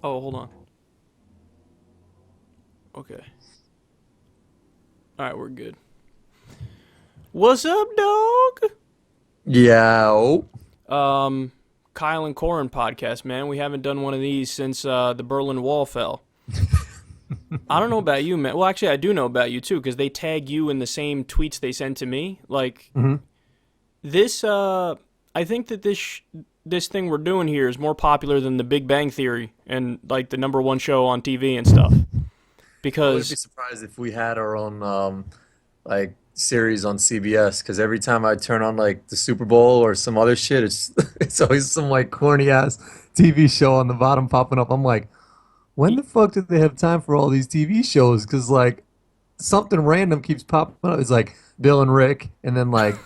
Oh, hold on. Okay. All right, we're good. What's up, dog? Yeah. Oh. Um, Kyle and Corin podcast, man. We haven't done one of these since the Berlin Wall fell. I don't know about you, man. Well, actually, I do know about you too, because they tag you in the same tweets they send to me. Like hmm this, I think that this thing we're doing here is more popular than The Big Bang Theory and like the number one show on TV and stuff. I wouldn't be Because surprised if we had our own like series on CBS because every time I turn on like the Super Bowl or some other shit, it's it's always some like corny ass TV show on the bottom popping up. I'm like, when the fuck did they have time for all these TV shows? Because like something random keeps popping up. It's like Bill and Rick, and then like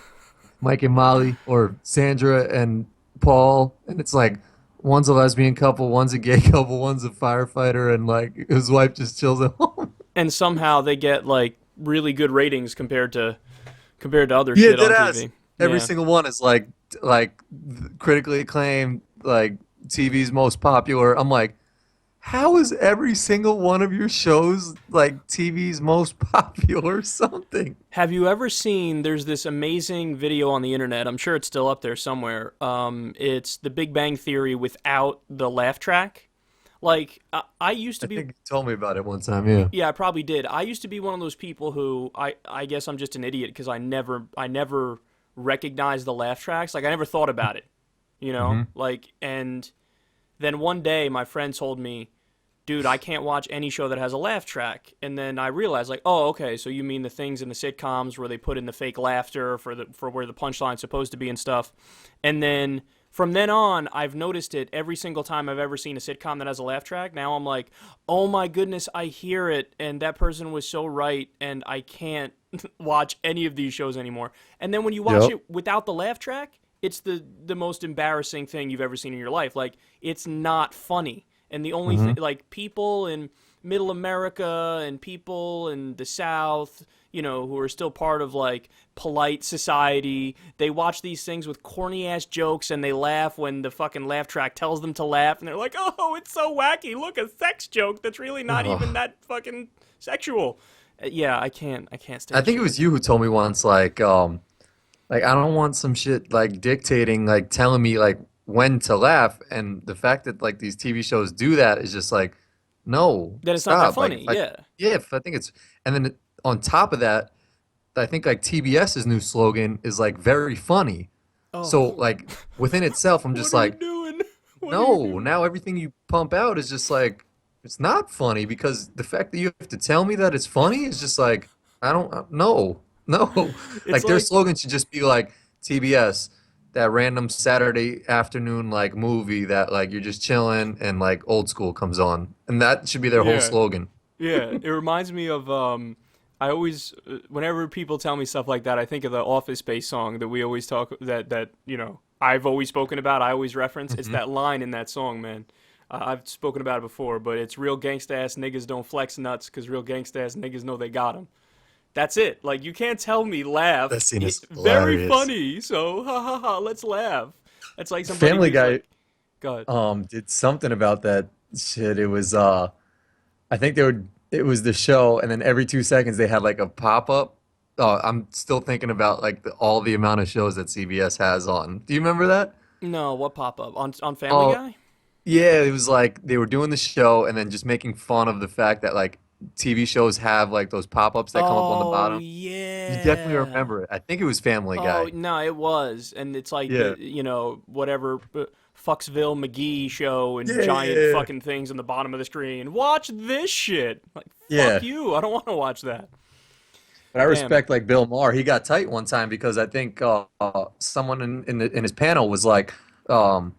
Mike and Molly, or Sandra and Paul, and it's like one's a lesbian couple, one's a gay couple, one's a firefighter, and like his wife just chills at home. and somehow they get like really good ratings compared to other Yeah, shit dead on ass. TV. Every Yeah. single one is like critically acclaimed, like TV's most popular. I'm like, how is every single one of your shows like TV's most popular or something? Have you ever seen? There's this amazing video on the internet. I'm sure it's still up there somewhere. It's The Big Bang Theory without the laugh track. Like I used to I be. think you told me about it one time. Yeah. Yeah, I probably did. I used to be one of those people who I guess I'm just an idiot because I never recognized the laugh tracks. Like I never thought about it. You know, hmm like and then one day my friend told me, dude, I can't watch any show that has a laugh track. And then I realized, like, oh, okay, so you mean the things in the sitcoms where they put in the fake laughter for where the punchline's supposed to be and stuff. And then from then on, I've noticed it every single time I've ever seen a sitcom that has a laugh track. Now I'm like, oh my goodness, I hear it, and that person was so right, and I can't watch any of these shows anymore. And then when you watch Yep. it without the laugh track, it's the most embarrassing thing you've ever seen in your life. Like it's not funny. And the only thing, hmm like people in middle America and people in the South, you know, who are still part of like polite society, they watch these things with corny ass jokes and they laugh when the fucking laugh track tells them to laugh. And they're like, oh, it's so wacky. Look, a sex joke that's really not even Ugh. that fucking sexual. Yeah, I can't I stand think it shit. was you who told me once, like I don't want some shit like dictating, like telling me like when to laugh, and the fact that like these TV shows do that is just like, no, That it's not that stop. Like funny. if I, Yeah. yeah, if I think it's, and then on top of that, I think like TBS's new slogan is like very funny. Oh, So like within itself, I'm just what are you like, doing? What are you no, doing? now everything you pump out is just like, it's not funny because the fact that you have to tell me that it's funny is just like, I don't, no, no. It's Like their like slogan should just be like TBS, that random Saturday afternoon like movie that like you're just chilling and like old school comes on. And that should be their whole yeah. slogan. Yeah, it reminds me of I always whenever people tell me stuff like that, I think of the Office Space song that we always talk that you know I've always spoken about. I always reference. It's hmm that line in that song, man. I've spoken about it before, but it's real gangsta ass niggas don't flex nuts because real gangsta ass niggas know they got 'em. That's it. Like you can't tell me That laugh. scene is Very hilarious. funny. So ha ha ha. Let's laugh. It's like somebody Family who's Guy like, God. did something about that shit. It was I think they would. It was the show, and then every 2 seconds they had like a pop up. Oh, I'm still thinking about like all the amount of shows that CBS has on. Do you remember that? No, what pop up on Family Oh, Guy? yeah. It was like they were doing the show, and then just making fun of the fact that like TV shows have like those pop ups that come up on the Oh bottom. You definitely yeah. remember it. I think it was Family Oh Guy. no, it was, and it's like Yeah. the whatever Fucksville McGee show and Yeah. giant Yeah. fucking things on the bottom of the screen. Watch this shit. Like fuck Yeah. you. I don't want to watch that. But I Damn. respect like Bill Maher. He got tight one time because I think someone in his panel was like, "Oh,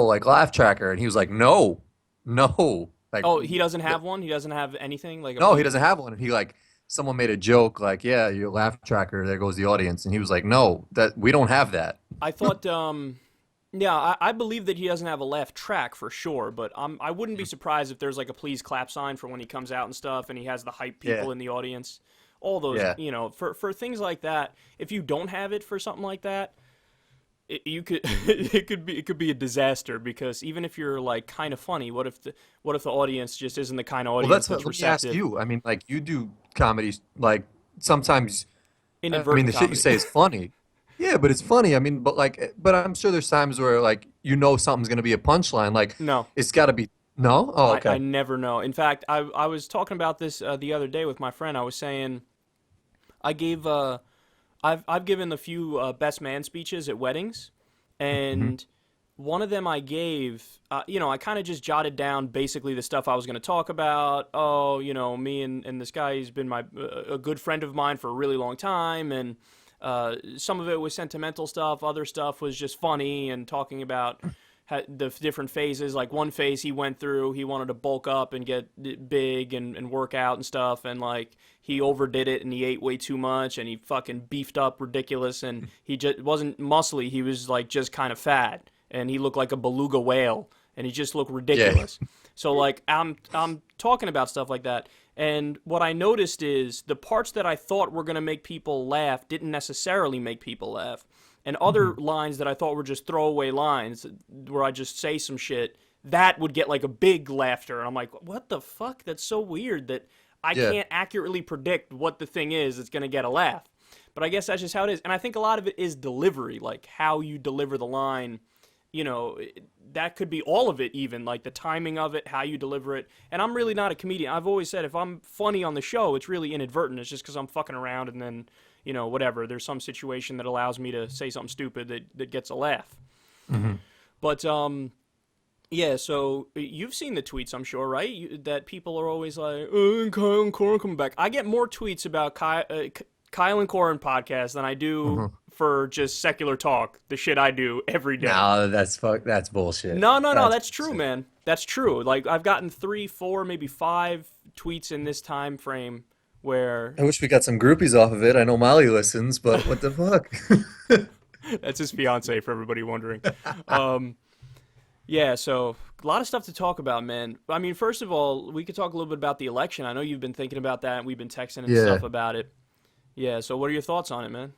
like laugh tracker," and he was like, "No, no, like Oh, he doesn't have one. He doesn't have anything like no, he doesn't have one." And he like someone made a joke like, "Yeah, your laugh tracker. There goes the audience," and he was like, "No, that we don't have that." I thought yeah, I believe that he doesn't have a laugh track for sure, but I wouldn't be surprised if there's like a please clap sign for when he comes out and stuff, and he has the hype Yeah, people in the audience. All those, yeah. for things like that. If you don't have it for something like that, you could it could be a disaster because even if you're like kind of funny, what if the audience just isn't the kind of Well, audience that's that's what, let me ask receptive? you. I mean, like you do comedies, like sometimes. I mean, Inadvertent the shit you comedy. say is funny. Yeah, but it's funny. I mean, but I'm sure there's times where like something's gonna be a punchline. Like No, it's got to be. No? Oh, I okay. never know. In fact, I was talking about this the other day with my friend. I was saying I gave I've given a few best man speeches at weddings, Hmm. and one of them I gave, I kind of just jotted down basically the stuff I was going to talk about. Oh, me and this guy, he's been a good friend of mine for a really long time, and some of it was sentimental stuff. Other stuff was just funny and talking about the different phases. Like one phase he went through, he wanted to bulk up and get big and work out and stuff, and like he overdid it and he ate way too much and he fucking beefed up ridiculous and he just wasn't muscly. He was like just kind of fat and he looked like a beluga whale and he just looked Yeah. ridiculous. So like I'm talking about stuff like that. And what I noticed is the parts that I thought were going to make people laugh didn't necessarily make people laugh. And other Hmm. lines that I thought were just throwaway lines where I just say some shit, that would get like a big laughter. And I'm like, what the fuck? That's so weird that I Yeah. can't accurately predict what the thing is that's going to get a laugh. But I guess that's just how it is. And I think a lot of it is delivery, like how you deliver the line. That could be all of it, even like the timing of it, how you deliver it. And I'm really not a comedian. I've always said if I'm funny on the show, it's really inadvertent. It's just because I'm fucking around and then, whatever. There's some situation that allows me to say something stupid that gets a laugh. Hmm. But yeah, so you've seen the tweets, I'm sure, right? That people are always like, Kyle and Corin coming back. I get more tweets about Kyle and Corin podcast than I do Hmm. for just secular talk, the shit I do every day. No, that's bullshit. No, no, no, That's that's true, bullshit. man. That's true. Like I've gotten 3, 4, maybe 5 tweets in this time frame where I wish we got some groupies off of it. I know Molly listens, but what the fuck? that's his fiance for everybody wondering. Um, Yeah, so a lot of stuff to talk about, man. I mean, first of all, we could talk a little bit about the election. I know you've been thinking about that, and we've been texting and Yeah. stuff about it. Yeah, so what are your thoughts on it, man?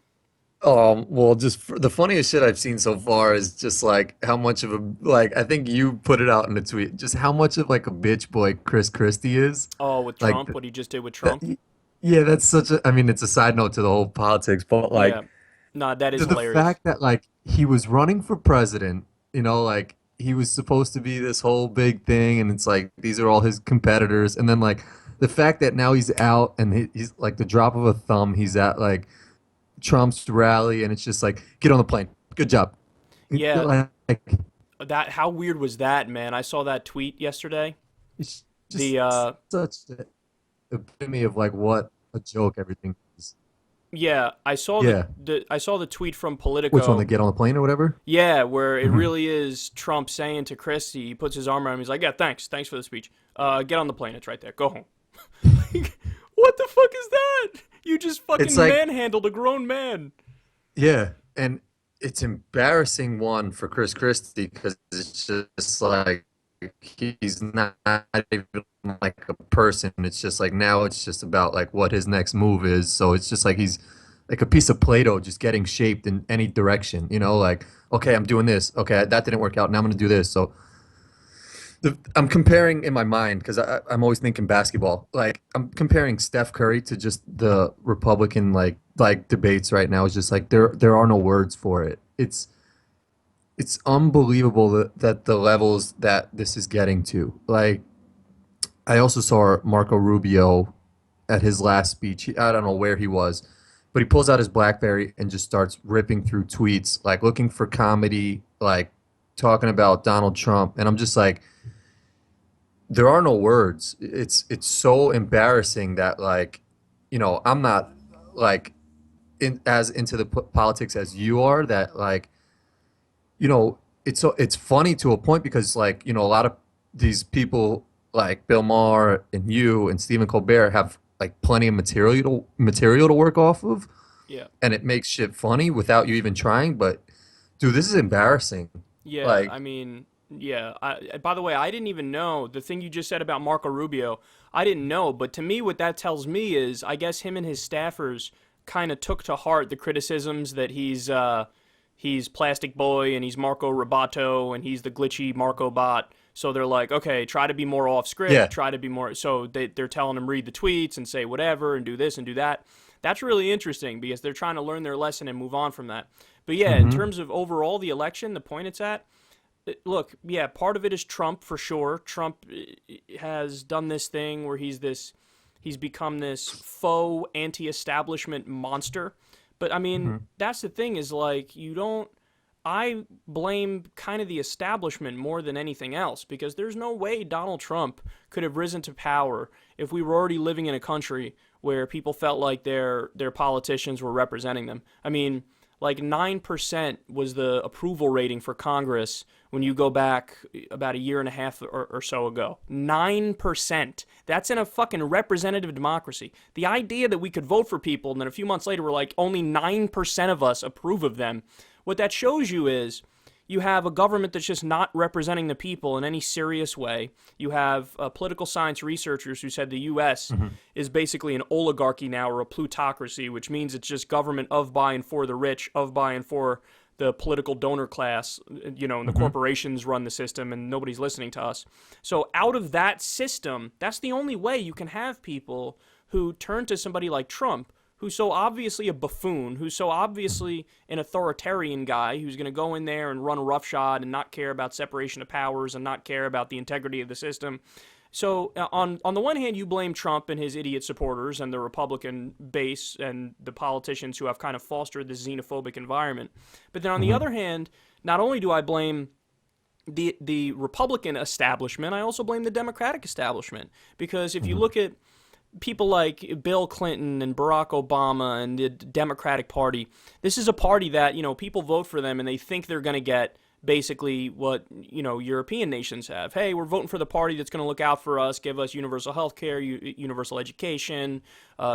Well, the funniest shit I've seen so far is just like how much of a like I think you put it out in a tweet, just how much of like a bitch boy Chris Christie is. Oh, with Like Trump, what he just did with that, Trump? yeah, that's such a. I mean, it's a side note to the whole politics, but Yeah, like nah, that is the hilarious. fact that like he was running for president, like he was supposed to be this whole big thing, and it's like these are all his competitors, and then like the fact that now he's out and he's like the drop of a thumb, he's at like Trump's rally, and it's just like get on the plane, good job, Yeah, like that how weird was that, man? I saw that tweet yesterday. it's The just such an epitome of like what a joke everything is. Yeah, Yeah, I saw the tweet from which one, the Politico. get on the plane or whatever. Yeah, where it Hmm. really is Trump saying to Christie, he puts his arm around him, he's like, "Yeah, thanks for the speech. Get on the plane. It's right there. Go home." Like, what the fuck is that? You just It's fucking like manhandled a grown man. yeah, and it's embarrassing one for Chris Christie because it's just like he's not even like a person. It's just like now it's just about like what his next move is. So it's just like he's like a piece of Play-Doh just getting shaped in any direction. Like okay, I'm doing this. Okay, that didn't work out. Now I'm gonna do this. So I'm comparing in my mind because I'm always thinking basketball. Like I'm comparing Steph Curry to just the Republican like debates right now. It's just like there are no words for it. It's unbelievable that the levels that this is getting to. Like I also saw Marco Rubio at his last speech. I don't know where he was, but he pulls out his BlackBerry and just starts ripping through tweets, like looking for comedy, like talking about Donald Trump, and I'm just like there are no words. It's so embarrassing that like, I'm not like as into the politics as you are. That like, it's funny to a point because like a lot of these people like Bill Maher and you and Stephen Colbert have like plenty of material to work off of, Yeah. and it makes shit funny without you even trying. But dude, this is embarrassing. Yeah, I Like, mean, yeah. By the way, I didn't even know the thing you just said about Marco Rubio. I didn't know, but to me, what that tells me is, I guess him and his staffers kind of took to heart the criticisms that he's Plastic Boy and he's Marco Robato and he's the glitchy Marco bot. So they're like, okay, try to be more off script, Yeah. try to be more. So they're telling him read the tweets and say whatever and do this and do that. That's really interesting because they're trying to learn their lesson and move on from that. But yeah, in terms of overall the election, the point it's at, look, yeah, part of it is Trump for sure. Trump has done this thing where he's become this faux anti-establishment monster. But I mean, that's the thing is like I blame kind of the establishment more than anything else because there's no way Donald Trump could have risen to power if we were already living in a country where people felt like their politicians were representing them. I mean, like 9% was the approval rating for Congress when you go back about a year and a half or so ago. 9%. That's in a fucking representative democracy. The idea that we could vote for people and then a few months later we're like, only 9% of us approve of them. What that shows you is you have a government that's just not representing the people in any serious way. You have political science researchers who said the U.S. is basically an oligarchy now or a plutocracy, which means it's just government of, by, and for the rich, of, by, and for the political donor class, and the corporations run the system and nobody's listening to us. So out of that system, that's the only way you can have people who turn to somebody like Trump, who's so obviously a buffoon, who's so obviously an authoritarian guy who's going to go in there and run roughshod and not care about separation of powers and not care about the integrity of the system. So on the one hand, you blame Trump and his idiot supporters and the Republican base and the politicians who have kind of fostered this xenophobic environment. But then on the other hand, not only do I blame the Republican establishment, I also blame the Democratic establishment. Because if you look at people like Bill Clinton and Barack Obama and the Democratic Party, this is a party that, people vote for them and they think they're going to get basically what, European nations have. Hey, we're voting for the party that's going to look out for us, give us universal health care, universal education,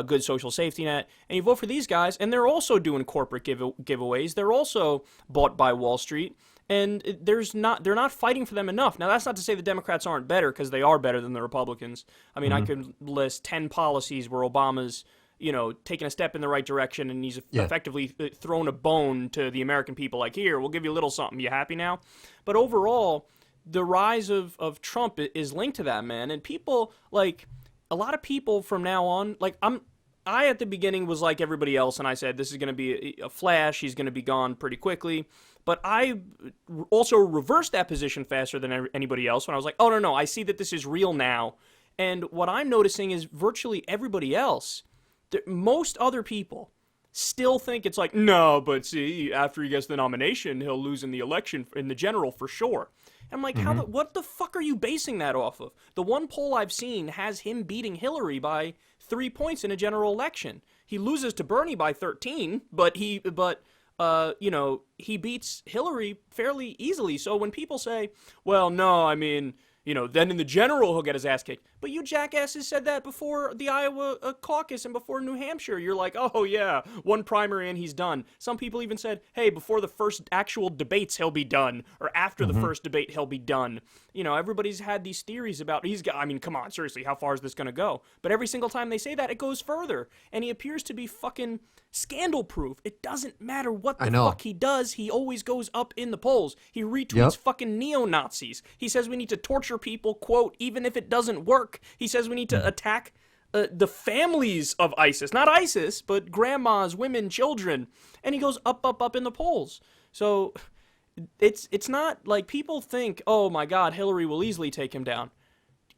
good social safety net. And you vote for these guys, and they're also doing corporate giveaways. They're also bought by Wall Street. And they're not fighting for them enough. Now, that's not to say the Democrats aren't better, because they are better than the Republicans. I mean, I could list 10 policies where Obama's, taking a step in the right direction, and he's effectively thrown a bone to the American people, like, here, we'll give you a little something. You happy now? But overall, the rise of Trump is linked to that, man. And people, like, a lot of people from now on, like, I at the beginning was like everybody else, and I said, this is going to be a flash, he's going to be gone pretty quickly. But I also reversed that position faster than anybody else when I was like, oh, no, I see that this is real now. And what I'm noticing is virtually everybody else, most other people, still think it's like, no, but see, after he gets the nomination, he'll lose in the election, in the general, for sure. And I'm like, what the fuck are you basing that off of? The one poll I've seen has him beating Hillary by 3 points in a general election. He loses to Bernie by 13, but he beats Hillary fairly easily. So when people say, well, no, I mean, then in the general he'll get his ass kicked. But you jackasses said that before the Iowa caucus and before New Hampshire. You're like, oh yeah, one primary and he's done. Some people even said, hey, before the first actual debates he'll be done, or after the first debate he'll be done. Everybody's had these theories about I mean, come on, seriously, how far is this going to go? But every single time they say that, it goes further. And he appears to be fucking scandal-proof. It doesn't matter what the fuck he does, he always goes up in the polls. He retweets fucking neo-Nazis. He says we need to torture people, quote, even if it doesn't work. He says we need to attack the families of ISIS. Not ISIS, but grandmas, women, children. And he goes up in the polls. So it's not like people think, oh my God, Hillary will easily take him down.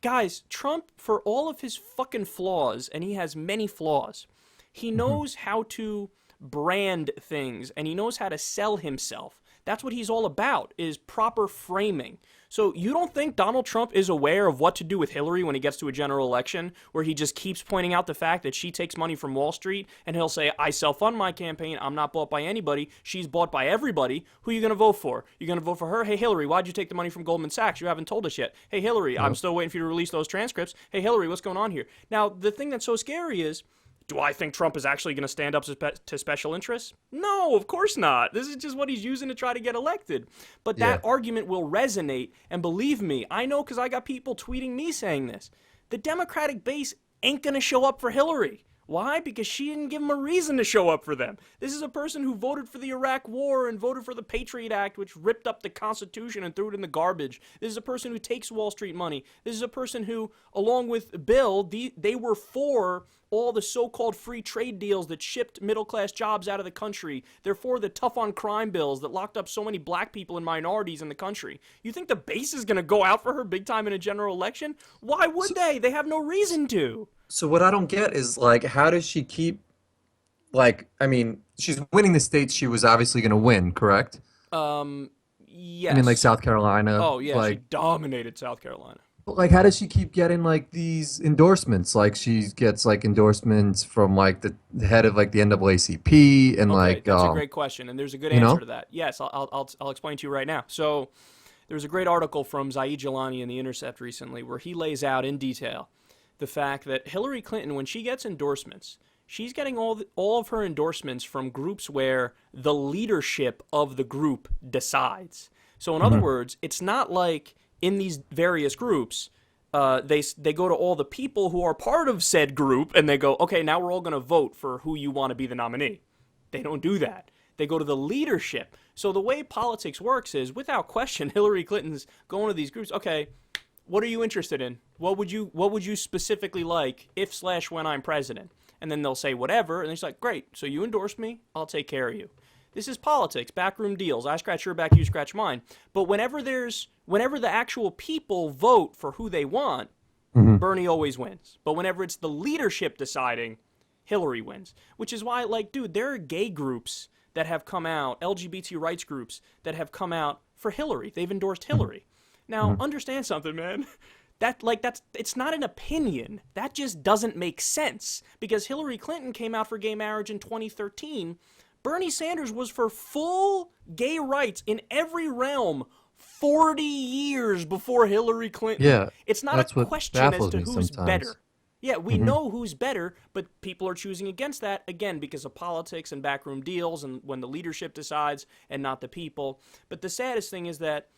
Guys, Trump, for all of his fucking flaws, and he has many flaws, he knows how to brand things, and he knows how to sell himself. That's what he's all about, is proper framing. So you don't think Donald Trump is aware of what to do with Hillary when he gets to a general election, where he just keeps pointing out the fact that she takes money from Wall Street, and he'll say, I self-fund my campaign, I'm not bought by anybody, she's bought by everybody, who are you going to vote for? You're going to vote for her? Hey, Hillary, why'd you take the money from Goldman Sachs? You haven't told us yet. Hey, Hillary, I'm still waiting for you to release those transcripts. Hey, Hillary, what's going on here? Now, the thing that's so scary is, do I think Trump is actually going to stand up to special interests? No, of course not. This is just what he's using to try to get elected. But that argument will resonate, and believe me, I know because I got people tweeting me saying this. The Democratic base ain't going to show up for Hillary. Why? Because she didn't give them a reason to show up for them. This is a person who voted for the Iraq War and voted for the Patriot Act, which ripped up the Constitution and threw it in the garbage. This is a person who takes Wall Street money. This is a person who, along with Bill, they were for all the so-called free trade deals that shipped middle-class jobs out of the country. They're for the tough-on-crime bills that locked up so many black people and minorities in the country. You think the base is going to go out for her big time in a general election? Why would they? They have no reason to. So what I don't get is like, how does she keep like? I mean, she's winning the states she was obviously going to win, correct? Yes. I mean, like South Carolina. Oh, yeah, she Like, dominated South Carolina. but, like, how does she keep getting like these endorsements? Like, she gets like endorsements from like the head of like the NAACP and Okay, like, that's a great question, and there's a good you answer know? to that. Yes, I'll explain to you right now. So, there's a great article from Zaid Jilani in The Intercept recently where he lays out in detail the fact that Hillary Clinton, when she gets endorsements, she's getting all of her endorsements from groups where the leadership of the group decides. So, in other words, it's not like in these various groups, they go to all the people who are part of said group and they go, okay, now we're all going to vote for who you want to be the nominee. They don't do that. They go to the leadership. So the way politics works is, without question, Hillary Clinton's going to these groups. Okay, what are you interested in? What would you specifically like if / when I'm president? And then they'll say whatever, and it's like, great. So you endorse me, I'll take care of you. This is politics, backroom deals. I scratch your back, you scratch mine. But whenever the actual people vote for who they want, Bernie always wins. But whenever it's the leadership deciding, Hillary wins. Which is why, like, dude, there are gay groups that have come out, LGBT rights groups that have come out for Hillary. They've endorsed Hillary. Now, understand something, man. It's not an opinion. That just doesn't make sense. Because Hillary Clinton came out for gay marriage in 2013. Bernie Sanders was for full gay rights in every realm 40 years before Hillary Clinton. Yeah, It's not that's a what question as baffles to me who's sometimes. better. Yeah, we know who's better, but people are choosing against that, again, because of politics and backroom deals and when the leadership decides and not the people. But the saddest thing is that,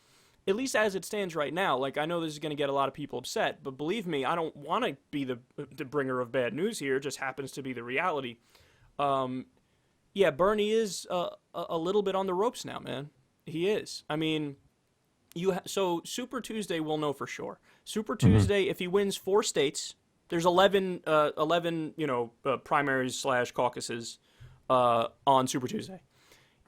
at least as it stands right now, like, I know this is going to get a lot of people upset, but believe me, I don't want to be the bringer of bad news here. It just happens to be the reality. Yeah, Bernie is a little bit on the ropes now, man. He is. I mean, so Super Tuesday we'll know for sure. Super Tuesday, if he wins 4 states, there's 11 primaries / caucuses on Super Tuesday.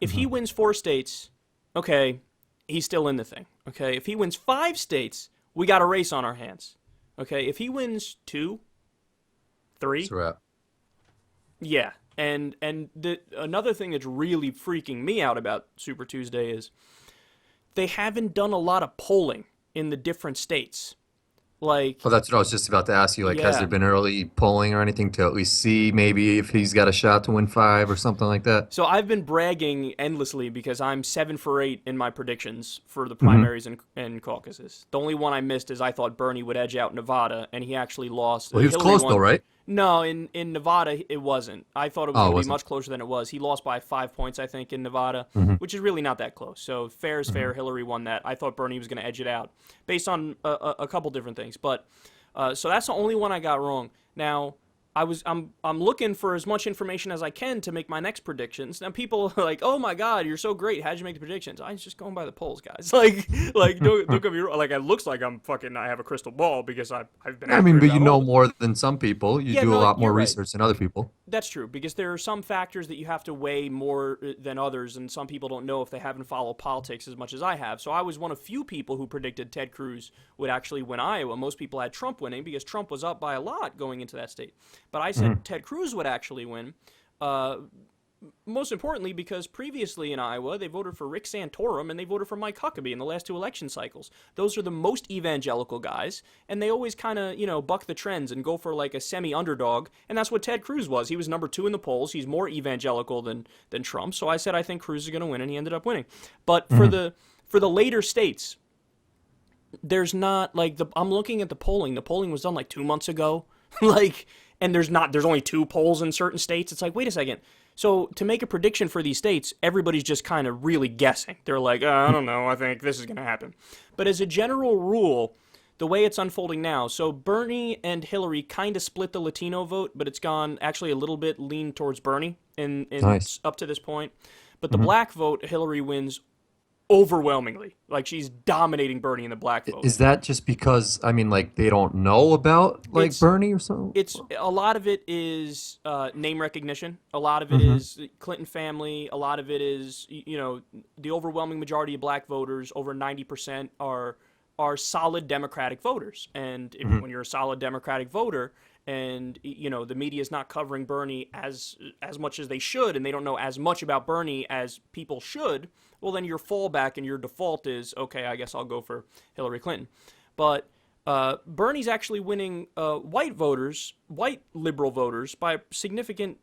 If he wins 4 states, okay, he's still in the thing. Okay, if he wins 5 states, we got a race on our hands. Okay, if he wins 2, 3, It's a wrap. yeah. And another thing that's really freaking me out about Super Tuesday is they haven't done a lot of polling in the different states. Like, Well, that's what I was just about to ask you. Like, has yeah. there been early polling or anything to at least see maybe if he's got a shot to win 5 or something like that? So I've been bragging endlessly because I'm 7 for 8 in my predictions for the primaries and caucuses. The only one I missed is I thought Bernie would edge out Nevada, and he actually lost. Well, he was Hillary close won. though, right? No, in Nevada it wasn't. I thought it was Oh, it going to be wasn't. much closer than it was. He lost by 5 points, I think, in Nevada, which is really not that close. So fair is fair. Hillary won that. I thought Bernie was going to edge it out based on a couple different things, but. So that's the only one I got wrong. Now, I'm looking for as much information as I can to make my next predictions. Now, people are like, "Oh my God, you're so great! How'd you make the predictions?" I was just going by the polls, guys. Like don't get me wrong. Like, it looks like I have a crystal ball because I've been I mean, accurate but you about know all of it. more than some people. You Yeah, do a no, lot more you're right. research than other people. That's true, because there are some factors that you have to weigh more than others, and some people don't know if they haven't followed politics as much as I have. So I was one of few people who predicted Ted Cruz would actually win Iowa. Most people had Trump winning because Trump was up by a lot going into that state. But I said Ted Cruz would actually win. Most importantly, because previously in Iowa, they voted for Rick Santorum and they voted for Mike Huckabee in the last 2 election cycles. Those are the most evangelical guys, and they always kind of, buck the trends and go for like a semi-underdog, and that's what Ted Cruz was. He was number 2 in the polls. He's more evangelical than Trump, so I said I think Cruz is going to win, and he ended up winning. But for the later states, there's not, like, I'm looking at the polling. The polling was done like 2 months ago, and there's only 2 polls in certain states. It's like, wait a second. So to make a prediction for these states, everybody's just kind of really guessing. They're like, I don't know, I think this is going to happen. But as a general rule, the way it's unfolding now, so Bernie and Hillary kind of split the Latino vote, but it's gone actually a little bit lean towards Bernie in Nice. up to this point. But the Hmm. black vote, Hillary wins overwhelmingly. Like she's dominating Bernie in the black vote. Is that just because, I mean, like they don't know about like It's Bernie or something? it's a lot of it is name recognition. A lot of it Hmm. is Clinton family. A lot of it is the overwhelming majority of black voters, over 90%, are solid Democratic voters. And Hmm. when you're a solid Democratic voter, and the media is not covering Bernie as much as they should, and they don't know as much about Bernie as people should, well, then your fallback and your default is, okay, I guess I'll go for Hillary Clinton. But Bernie's actually winning white voters, white liberal voters, by a significant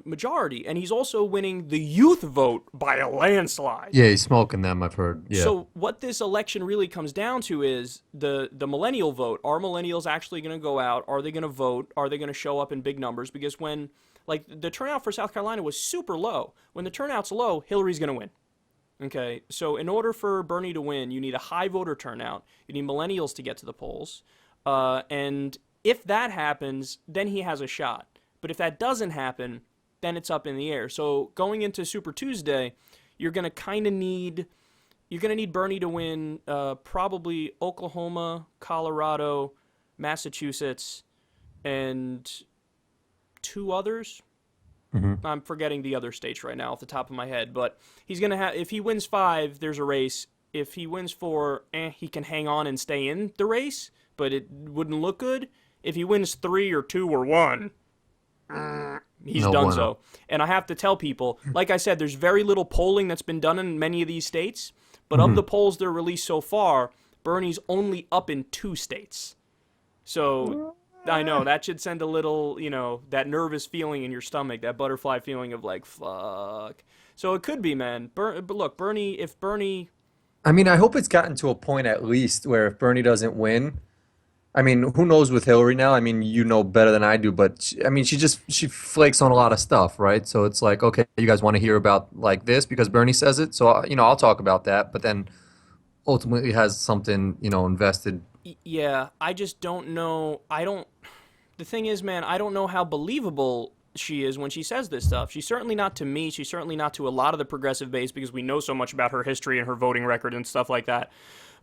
majority, and he's also winning the youth vote by a landslide. Yeah, he's smoking them, I've heard. Yeah. So what this election really comes down to is the millennial vote. Are millennials actually going to go out? Are they going to vote? Are they going to show up in big numbers? Because when, like, the turnout for South Carolina was super low. When the turnout's low, Hillary's going to win. Okay, so in order for Bernie to win, you need a high voter turnout. You need millennials to get to the polls. And if that happens, then he has a shot. But if that doesn't happen, then it's up in the air. So going into Super Tuesday, you're going to kind of need Bernie to win probably Oklahoma, Colorado, Massachusetts, and two others. Hmm. I'm forgetting the other states right now off the top of my head, but he's going to have, if he wins 5, there's a race. If he wins 4, he can hang on and stay in the race, but it wouldn't look good. If he wins 3 or 2 or 1, he's No done bueno. so. And I have to tell people, like I said, there's very little polling that's been done in many of these states, but of the polls that are released so far, Bernie's only up in 2 states. So I know that should send a little, that nervous feeling in your stomach, that butterfly feeling of like, fuck. So it could be, man. But look, if Bernie, I mean, I hope it's gotten to a point at least where if Bernie doesn't win, I mean, who knows with Hillary now? I mean, you know better than I do, but I mean, she flakes on a lot of stuff, right? So it's like, okay, you guys want to hear about like this because Bernie says it, so I'll talk about that, but then ultimately has something, invested. yeah, I just don't know. The thing is, man, I don't know how believable she is when she says this stuff. She's certainly not to me. She's certainly not to a lot of the progressive base because we know so much about her history and her voting record and stuff like that.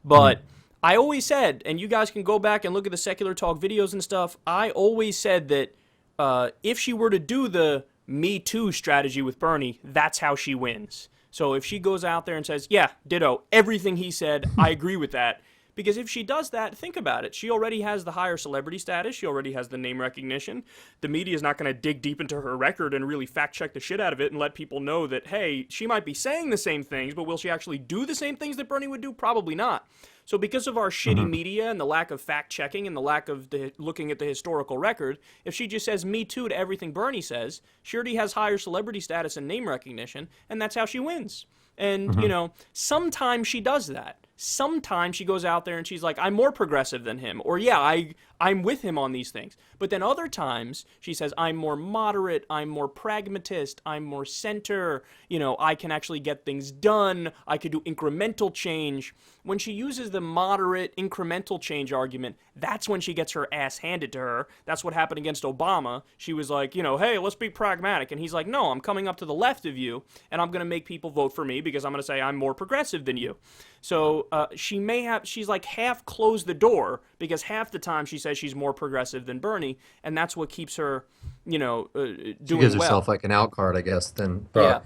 But I always said, and you guys can go back and look at the Secular Talk videos and stuff, I always said that if she were to do the Me Too strategy with Bernie, that's how she wins. So if she goes out there and says, yeah, ditto, everything he said, I agree with that. Because if she does that, think about it. She already has the higher celebrity status. She already has the name recognition. The media is not going to dig deep into her record and really fact check the shit out of it and let people know that, hey, she might be saying the same things, but will she actually do the same things that Bernie would do? Probably not. So because of our shitty media and the lack of fact checking and the lack of looking at the historical record, if she just says Me Too to everything Bernie says, she already has higher celebrity status and name recognition, and that's how she wins. And, sometimes she does that. Sometimes she goes out there and she's like, I'm more progressive than him. Or, yeah, I'm with him on these things. But then other times she says, I'm more moderate. I'm more pragmatist. I'm more center. I can actually get things done. I could do incremental change. When she uses the moderate incremental change argument, that's when she gets her ass handed to her. That's what happened against Obama. She was like, hey, let's be pragmatic. And he's like, no, I'm coming up to the left of you, and I'm going to make people vote for me because I'm going to say I'm more progressive than you. So she's like half closed the door because half the time she says she's more progressive than Bernie, and that's what keeps her, doing She gives well. herself like an out card, I guess. Then, Yeah.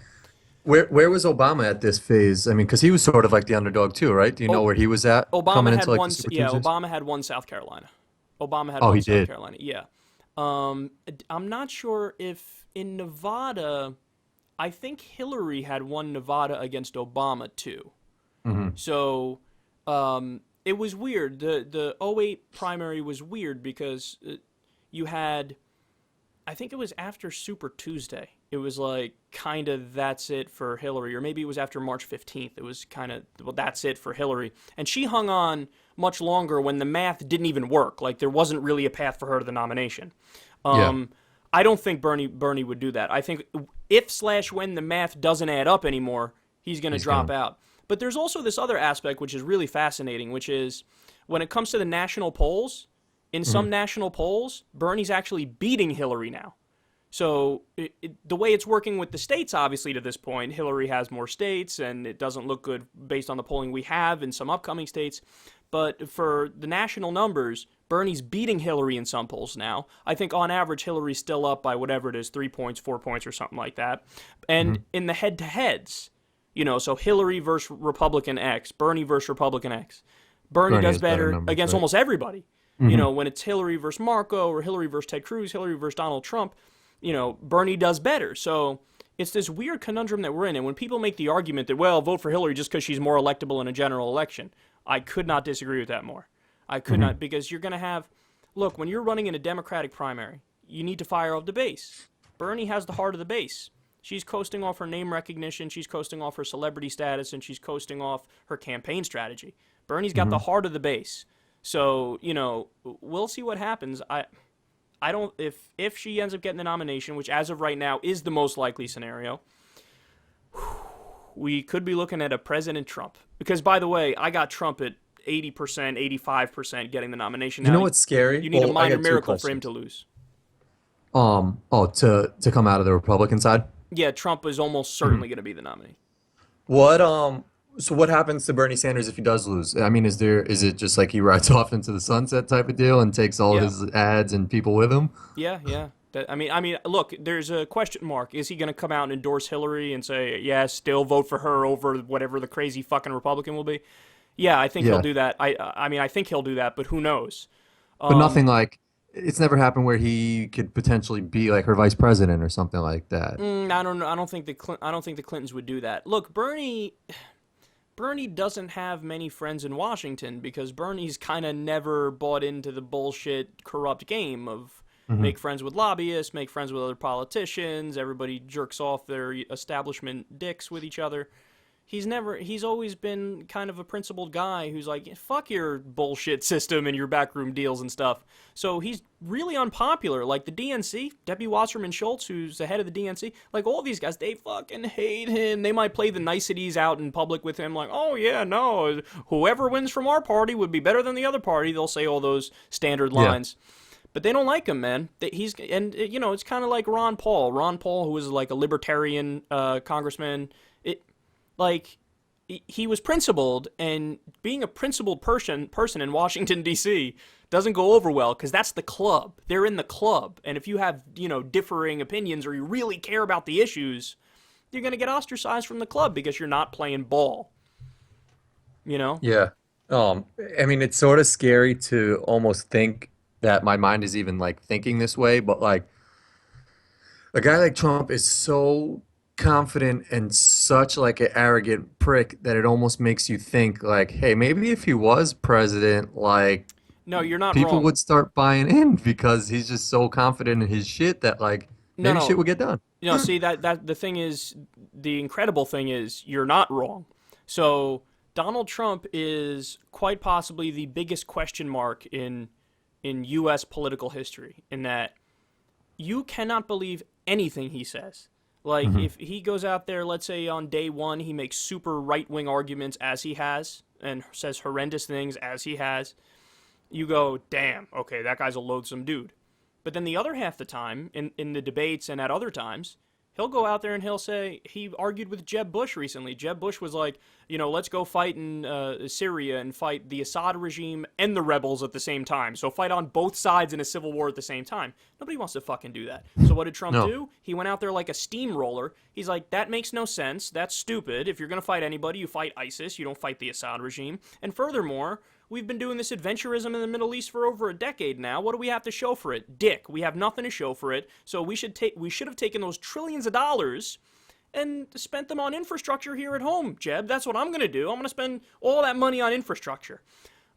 where was Obama at this phase? I mean, because he was sort of like the underdog too, right? Do you know where he was at Obama coming had into like one. the Super Yeah, Tuesdays? Obama had one South Carolina. Obama had Oh, one he South did. Carolina. Yeah. I'm not sure if in Nevada. I think Hillary had won Nevada against Obama too. Hmm. So it was weird. The '08 primary was weird because you had, I think it was after Super Tuesday. It was like kind of that's it for Hillary, or maybe it was after March 15th. It was kind of, well, that's it for Hillary. And she hung on much longer when the math didn't even work. Like there wasn't really a path for her to the nomination. Yeah. I don't think Bernie would do that. I think if/when the math doesn't add up anymore, he's going to drop out. But there's also this other aspect which is really fascinating, which is when it comes to the national polls, in some national polls, Bernie's actually beating Hillary now. So the way it's working with the states, obviously, to this point, Hillary has more states, and it doesn't look good based on the polling we have in some upcoming states. But for the national numbers, Bernie's beating Hillary in some polls now. I think on average, Hillary's still up by whatever it is, 3 points, 4 points, or something like that. And in the head-to-heads, so Hillary versus Republican X, Bernie versus Republican X. Bernie does better numbers, against almost everybody. When it's Hillary versus Marco or Hillary versus Ted Cruz, Hillary versus Donald Trump, Bernie does better. So it's this weird conundrum that we're in. And when people make the argument that, well, vote for Hillary just because she's more electable in a general election, I could not disagree with that more. I could not, because you're going to have, look, when you're running in a Democratic primary, you need to fire off the base. Bernie has the heart of the base. She's coasting off her name recognition, she's coasting off her celebrity status, and she's coasting off her campaign strategy. Bernie's got the heart of the base. So, we'll see what happens. I don't, if she ends up getting the nomination, which as of right now is the most likely scenario, we could be looking at a President Trump. Because, by the way, I got Trump at 80%, 85% getting the nomination. You know what's scary? You need a minor miracle for him to lose. To come out of the Republican side? Yeah, Trump is almost certainly going to be the nominee. So what happens to Bernie Sanders if he does lose? I mean, is it just like he rides off into the sunset type of deal and takes all his ads and people with him? Yeah. I mean, look, there's a question mark. Is he going to come out and endorse Hillary and say, yeah, still vote for her over whatever the crazy fucking Republican will be? Yeah, I think he'll do that. I mean, I think he'll do that, but who knows? But nothing like, it's never happened where he could potentially be like her vice president or something like that. I don't know. I don't think the Clintons would do that. Look, Bernie doesn't have many friends in Washington because Bernie's kind of never bought into the bullshit, corrupt game of make friends with lobbyists, make friends with other politicians, everybody jerks off their establishment dicks with each other. He's always been kind of a principled guy who's like, fuck your bullshit system and your backroom deals and stuff. So he's really unpopular. Like the DNC, Debbie Wasserman Schultz, who's the head of the DNC, like all these guys, they fucking hate him. They might play the niceties out in public with him, like, oh yeah, no, whoever wins from our party would be better than the other party. They'll say all those standard lines. But they don't like him, man. It's kind of like Ron Paul. Ron Paul, who was like a libertarian congressman, he was principled, and being a principled person in Washington, D.C. doesn't go over well because that's the club. They're in the club. And if you have, differing opinions or you really care about the issues, you're going to get ostracized from the club because you're not playing ball. Yeah. I mean, it's sort of scary to almost think that my mind is even like thinking this way, but like a guy like Trump is so confident and such like an arrogant prick that it almost makes you think like, hey, maybe if he was president, like, no, you're not people wrong. would start buying in because he's just so confident in his shit that like maybe shit would get done. See that the thing is, the incredible thing is you're not wrong. So Donald Trump is quite possibly the biggest question mark in U.S. political history, in that you cannot believe anything he says. Like, if he goes out there, let's say on day one, he makes super right-wing arguments as he has, and says horrendous things as he has, you go, damn, okay, that guy's a loathsome dude. But then the other half the time, in the debates and at other times, he'll go out there and he'll say, he argued with Jeb Bush recently. Jeb Bush was like, let's go fight in Syria and fight the Assad regime and the rebels at the same time. So fight on both sides in a civil war at the same time. Nobody wants to fucking do that. So what did Trump do? He went out there like a steamroller. He's like, that makes no sense. That's stupid. If you're going to fight anybody, you fight ISIS. You don't fight the Assad regime. And furthermore, we've been doing this adventurism in the Middle East for over a decade now. What do we have to show for it? Dick. We have nothing to show for it. So we should have taken those trillions of dollars and spent them on infrastructure here at home, Jeb. That's what I'm going to do. I'm going to spend all that money on infrastructure.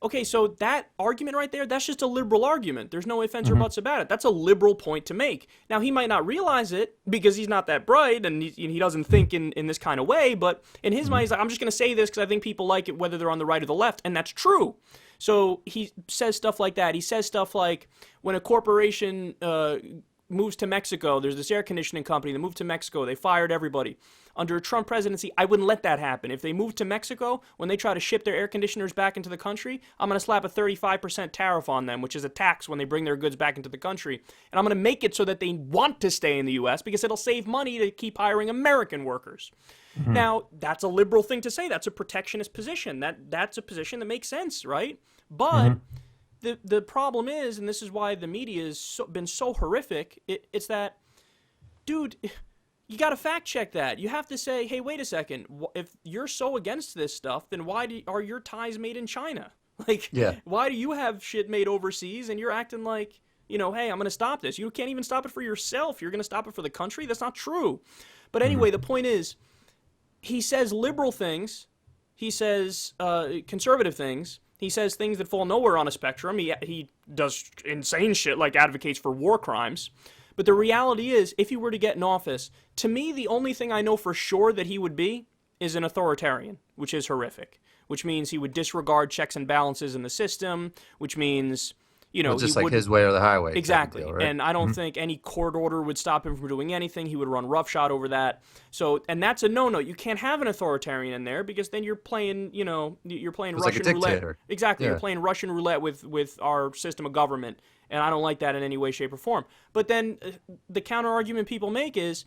Okay, so that argument right there, that's just a liberal argument. There's no ifs, ands, or buts about it. That's a liberal point to make. Now, he might not realize it because he's not that bright and he doesn't think in this kind of way, but in his mind, he's like, I'm just going to say this because I think people like it whether they're on the right or the left, and that's true. So he says stuff like that. He says stuff like, when a corporation moves to Mexico. There's this air conditioning company that moved to Mexico. They fired everybody. Under a Trump presidency, I wouldn't let that happen. If they move to Mexico, when they try to ship their air conditioners back into the country, I'm going to slap a 35% tariff on them, which is a tax when they bring their goods back into the country. And I'm going to make it so that they want to stay in the U.S. because it'll save money to keep hiring American workers. Now, that's a liberal thing to say. That's a protectionist position. That's a position that makes sense, right? But the problem is, and this is why the media has been so horrific, it's that, dude, you got to fact check that. You have to say, hey, wait a second. If you're so against this stuff, then why are your ties made in China? Like, why do you have shit made overseas and you're acting like, hey, I'm going to stop this? You can't even stop it for yourself. You're going to stop it for the country? That's not true. But anyway, the point is, he says liberal things. He says conservative things. He says things that fall nowhere on a spectrum. He does insane shit like advocates for war crimes. But the reality is, if he were to get in office, to me, the only thing I know for sure that he would be is an authoritarian, which is horrific, which means he would disregard checks and balances in the system, which means, Well, just like his way or the highway. Exactly. Deal, right? And I don't think any court order would stop him from doing anything. He would run roughshod over that. So, and that's a no-no. You can't have an authoritarian in there because then you're playing, you're playing It's Russian like a roulette. dictator. Exactly. Yeah. You're playing Russian roulette with our system of government. And I don't like that in any way, shape, or form. But then the counter-argument people make is,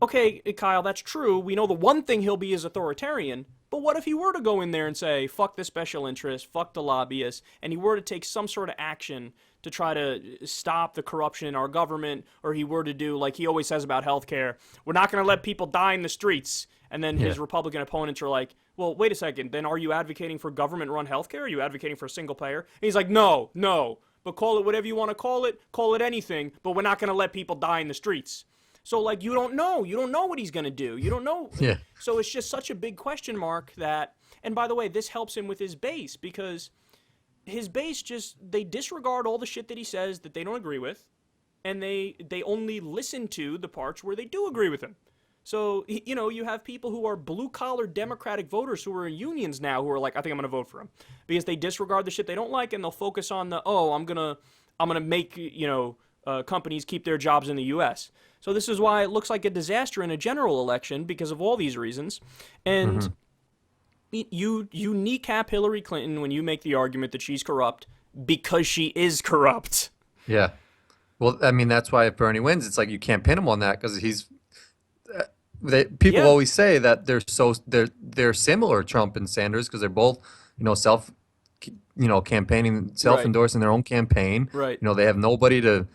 okay, Kyle, that's true. We know the one thing he'll be is authoritarian. But what if he were to go in there and say, fuck the special interest, fuck the lobbyists, and he were to take some sort of action to try to stop the corruption in our government, or he were to do like he always says about healthcare, we're not going to let people die in the streets. And then his Republican opponents are like, well, wait a second, then are you advocating for government-run healthcare? Are you advocating for a single payer? And he's like, no, but call it whatever you want to call it anything, but we're not going to let people die in the streets. So, like, you don't know what he's going to do. You don't know. Yeah. So it's just such a big question mark that, and by the way, this helps him with his base because his base they disregard all the shit that he says that they don't agree with, and they only listen to the parts where they do agree with him. So, you have people who are blue-collar Democratic voters who are in unions now who are like, I think I'm going to vote for him. Because they disregard the shit they don't like, and they'll focus on I'm going to make, companies keep their jobs in the U.S. So this is why it looks like a disaster in a general election because of all these reasons. And you kneecap Hillary Clinton when you make the argument that she's corrupt because she is corrupt. Yeah. Well, I mean, that's why if Bernie wins, it's like you can't pin him on that because he's. People always say that they're similar, Trump and Sanders, because they're both, campaigning, self-endorsing their own campaign. Right. They have nobody to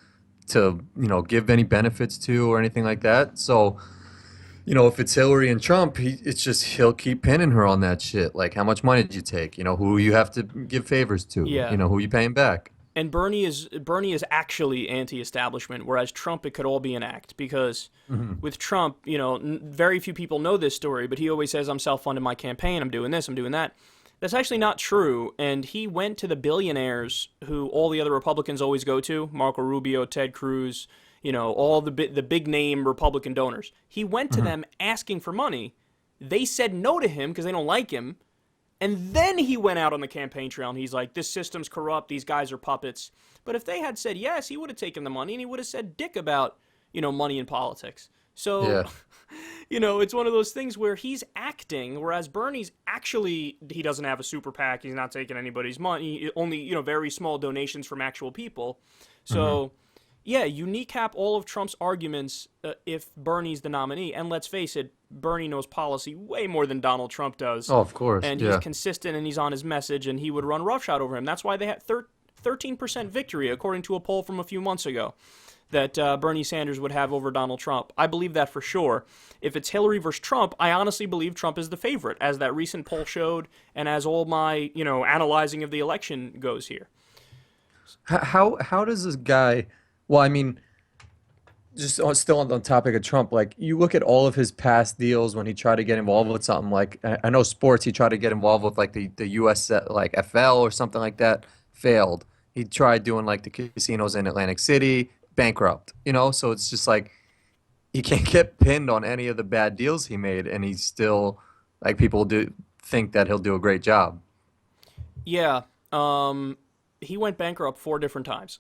give any benefits to or anything like that. So, if it's Hillary and Trump, he'll keep pinning her on that shit. Like, how much money did you take? Who you have to give favors to? Yeah. Who you paying back? And Bernie is actually anti-establishment, whereas Trump, it could all be an act. Because with Trump, very few people know this story, but he always says, I'm self-funding my campaign, I'm doing this, I'm doing that. That's actually not true, and he went to the billionaires who all the other Republicans always go to, Marco Rubio, Ted Cruz, all the big-name Republican donors. He went to them asking for money. They said no to him because they don't like him. And then he went out on the campaign trail and he's like, this system's corrupt, these guys are puppets. But if they had said yes, he would have taken the money and he would have said dick about, money in politics. So, it's one of those things where he's acting, whereas Bernie's actually, he doesn't have a super PAC, he's not taking anybody's money, only, very small donations from actual people. So, you kneecap all of Trump's arguments if Bernie's the nominee. And let's face it, Bernie knows policy way more than Donald Trump does. Oh, of course. And he's consistent and he's on his message, and he would run roughshod over him. That's why they had 13% victory, according to a poll from a few months ago, that Bernie Sanders would have over Donald Trump. I believe that for sure. If it's Hillary versus Trump, I honestly believe Trump is the favorite, as that recent poll showed, and as all my, analyzing of the election goes here. How does this guy? Well, I mean, just still on the topic of Trump, like you look at all of his past deals when he tried to get involved with something like I know sports, he tried to get involved with like the US like FL or something like that, failed. He tried doing like the casinos in Atlantic City, bankrupt. So it's just like he can't get pinned on any of the bad deals he made, and he's still like people do think that he'll do a great job. Yeah. he went bankrupt 4 different times.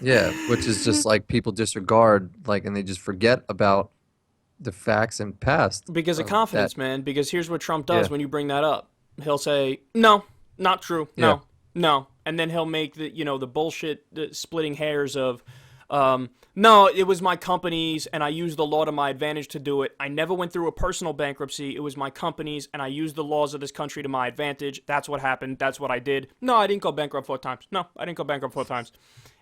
Yeah, which is just like people disregard, like, and they just forget about the facts and past Because of of that. confidence, man. Because here's what Trump does Yeah, when you bring that up. He'll say, "No, not true. yeah, No, no," and then he'll make the bullshit splitting hairs of, "No, it was my company's, and I used the law to my advantage to do it. I never went through a personal bankruptcy. It was my company's, and I used the laws of this country to my advantage. That's what happened. That's what I did. No, I didn't go bankrupt 4 times. No, I didn't go bankrupt 4 times."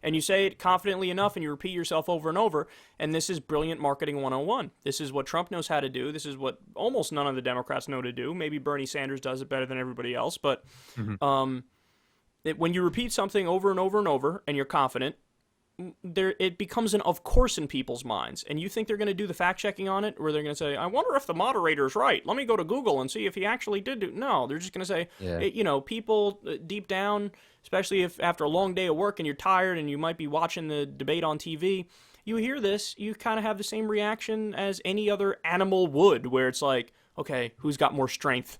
And you say it confidently enough and you repeat yourself over and over. And this is brilliant marketing 101. This is what Trump knows how to do. This is what almost none of the Democrats know to do. Maybe Bernie Sanders does it better than everybody else. But hmm when you repeat something over and over and over and you're confident, it becomes an of course in people's minds. And you think they're going to do the fact checking on it, or they're going to say, I wonder if the moderator's right. Let me go to Google and see if he actually did do. No, they're just going to say, yeah, people deep down, especially if after a long day of work and you're tired and you might be watching the debate on TV, you hear this, you kind of have the same reaction as any other animal would, where it's like, okay, who's got more strength?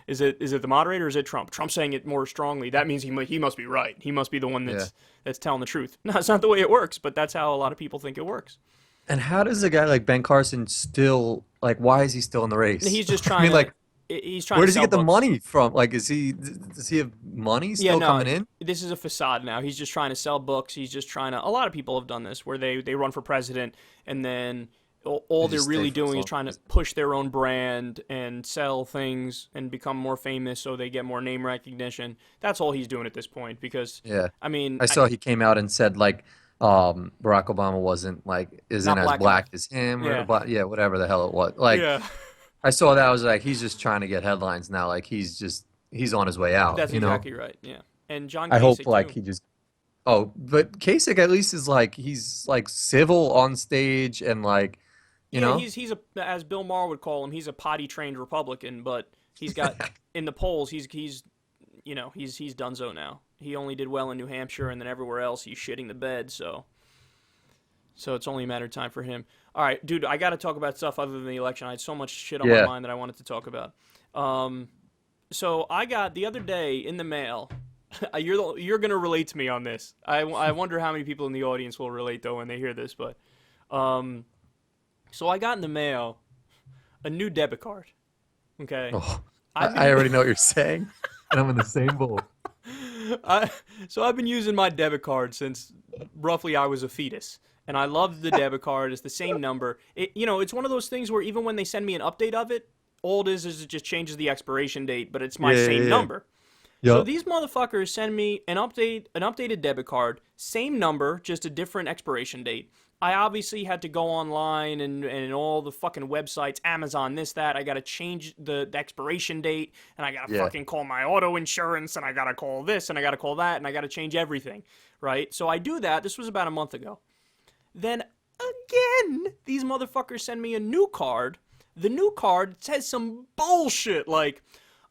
Is it the moderator or is it Trump? Trump's saying it more strongly. That means he must be right. He must be the one yeah. that's telling the truth. No, it's not the way it works, but that's how a lot of people think it works. And how does a guy like Ben Carson still like? Why is he still in the race? He's just I trying mean, to like, he's trying where to does he sell get the books. money from? Like, does he have money Yeah, still no, coming in? this is a facade now. He's just trying to sell books. He's just trying to. A lot of people have done this, where they run for president and then all They they're just stay really for as doing is long trying to as. push their own brand and sell things and become more famous, so they get more name recognition. That's all he's doing at this point. Because, Yeah, I mean, I saw he came out and said like, Barack Obama wasn't like isn't not as black enough. black as him or Yeah, black, yeah, whatever the hell it was. Like, yeah, I saw that I was like, he's just trying to get headlines now. Like he's on his way out. that's exactly right. Yeah, and John I hope Kasich like too. he just. Oh, but Kasich at least is like he's like civil on stage and like, you Yeah, know. he's a, as Bill Maher would call him, he's a potty trained Republican, but he's got in the polls he's donezo now. He only did well in New Hampshire, and then everywhere else he's shitting the bed. So it's only a matter of time for him. All right, dude, I got to talk about stuff other than the election. I had so much shit on my Yeah. mind that I wanted to talk about. Um, so I got the other day in the mail. You're gonna relate to me on this. I wonder how many people in the audience will relate though when they hear this, but um, so I got in the mail a new debit card. Okay, Oh, I've I been already know what you're saying, and I'm in the same boat. I, so I've been using my debit card since roughly I was a fetus, and I love the debit card. It's the same number. It's one of those things where even when they send me an update of it, all it is it just changes the expiration date, but it's my Yeah, yeah, same yeah. number. So Yup. these motherfuckers send me an updated debit card, same number, just a different expiration date. I obviously had to go online and all the fucking websites, Amazon, this, that. I got to change the expiration date, and I got to Yeah. fucking call my auto insurance, and I got to call this, and I got to call that, and I got to change everything, right? So I do that. This was about a month ago. Then again, these motherfuckers send me a new card. The new card says some bullshit like,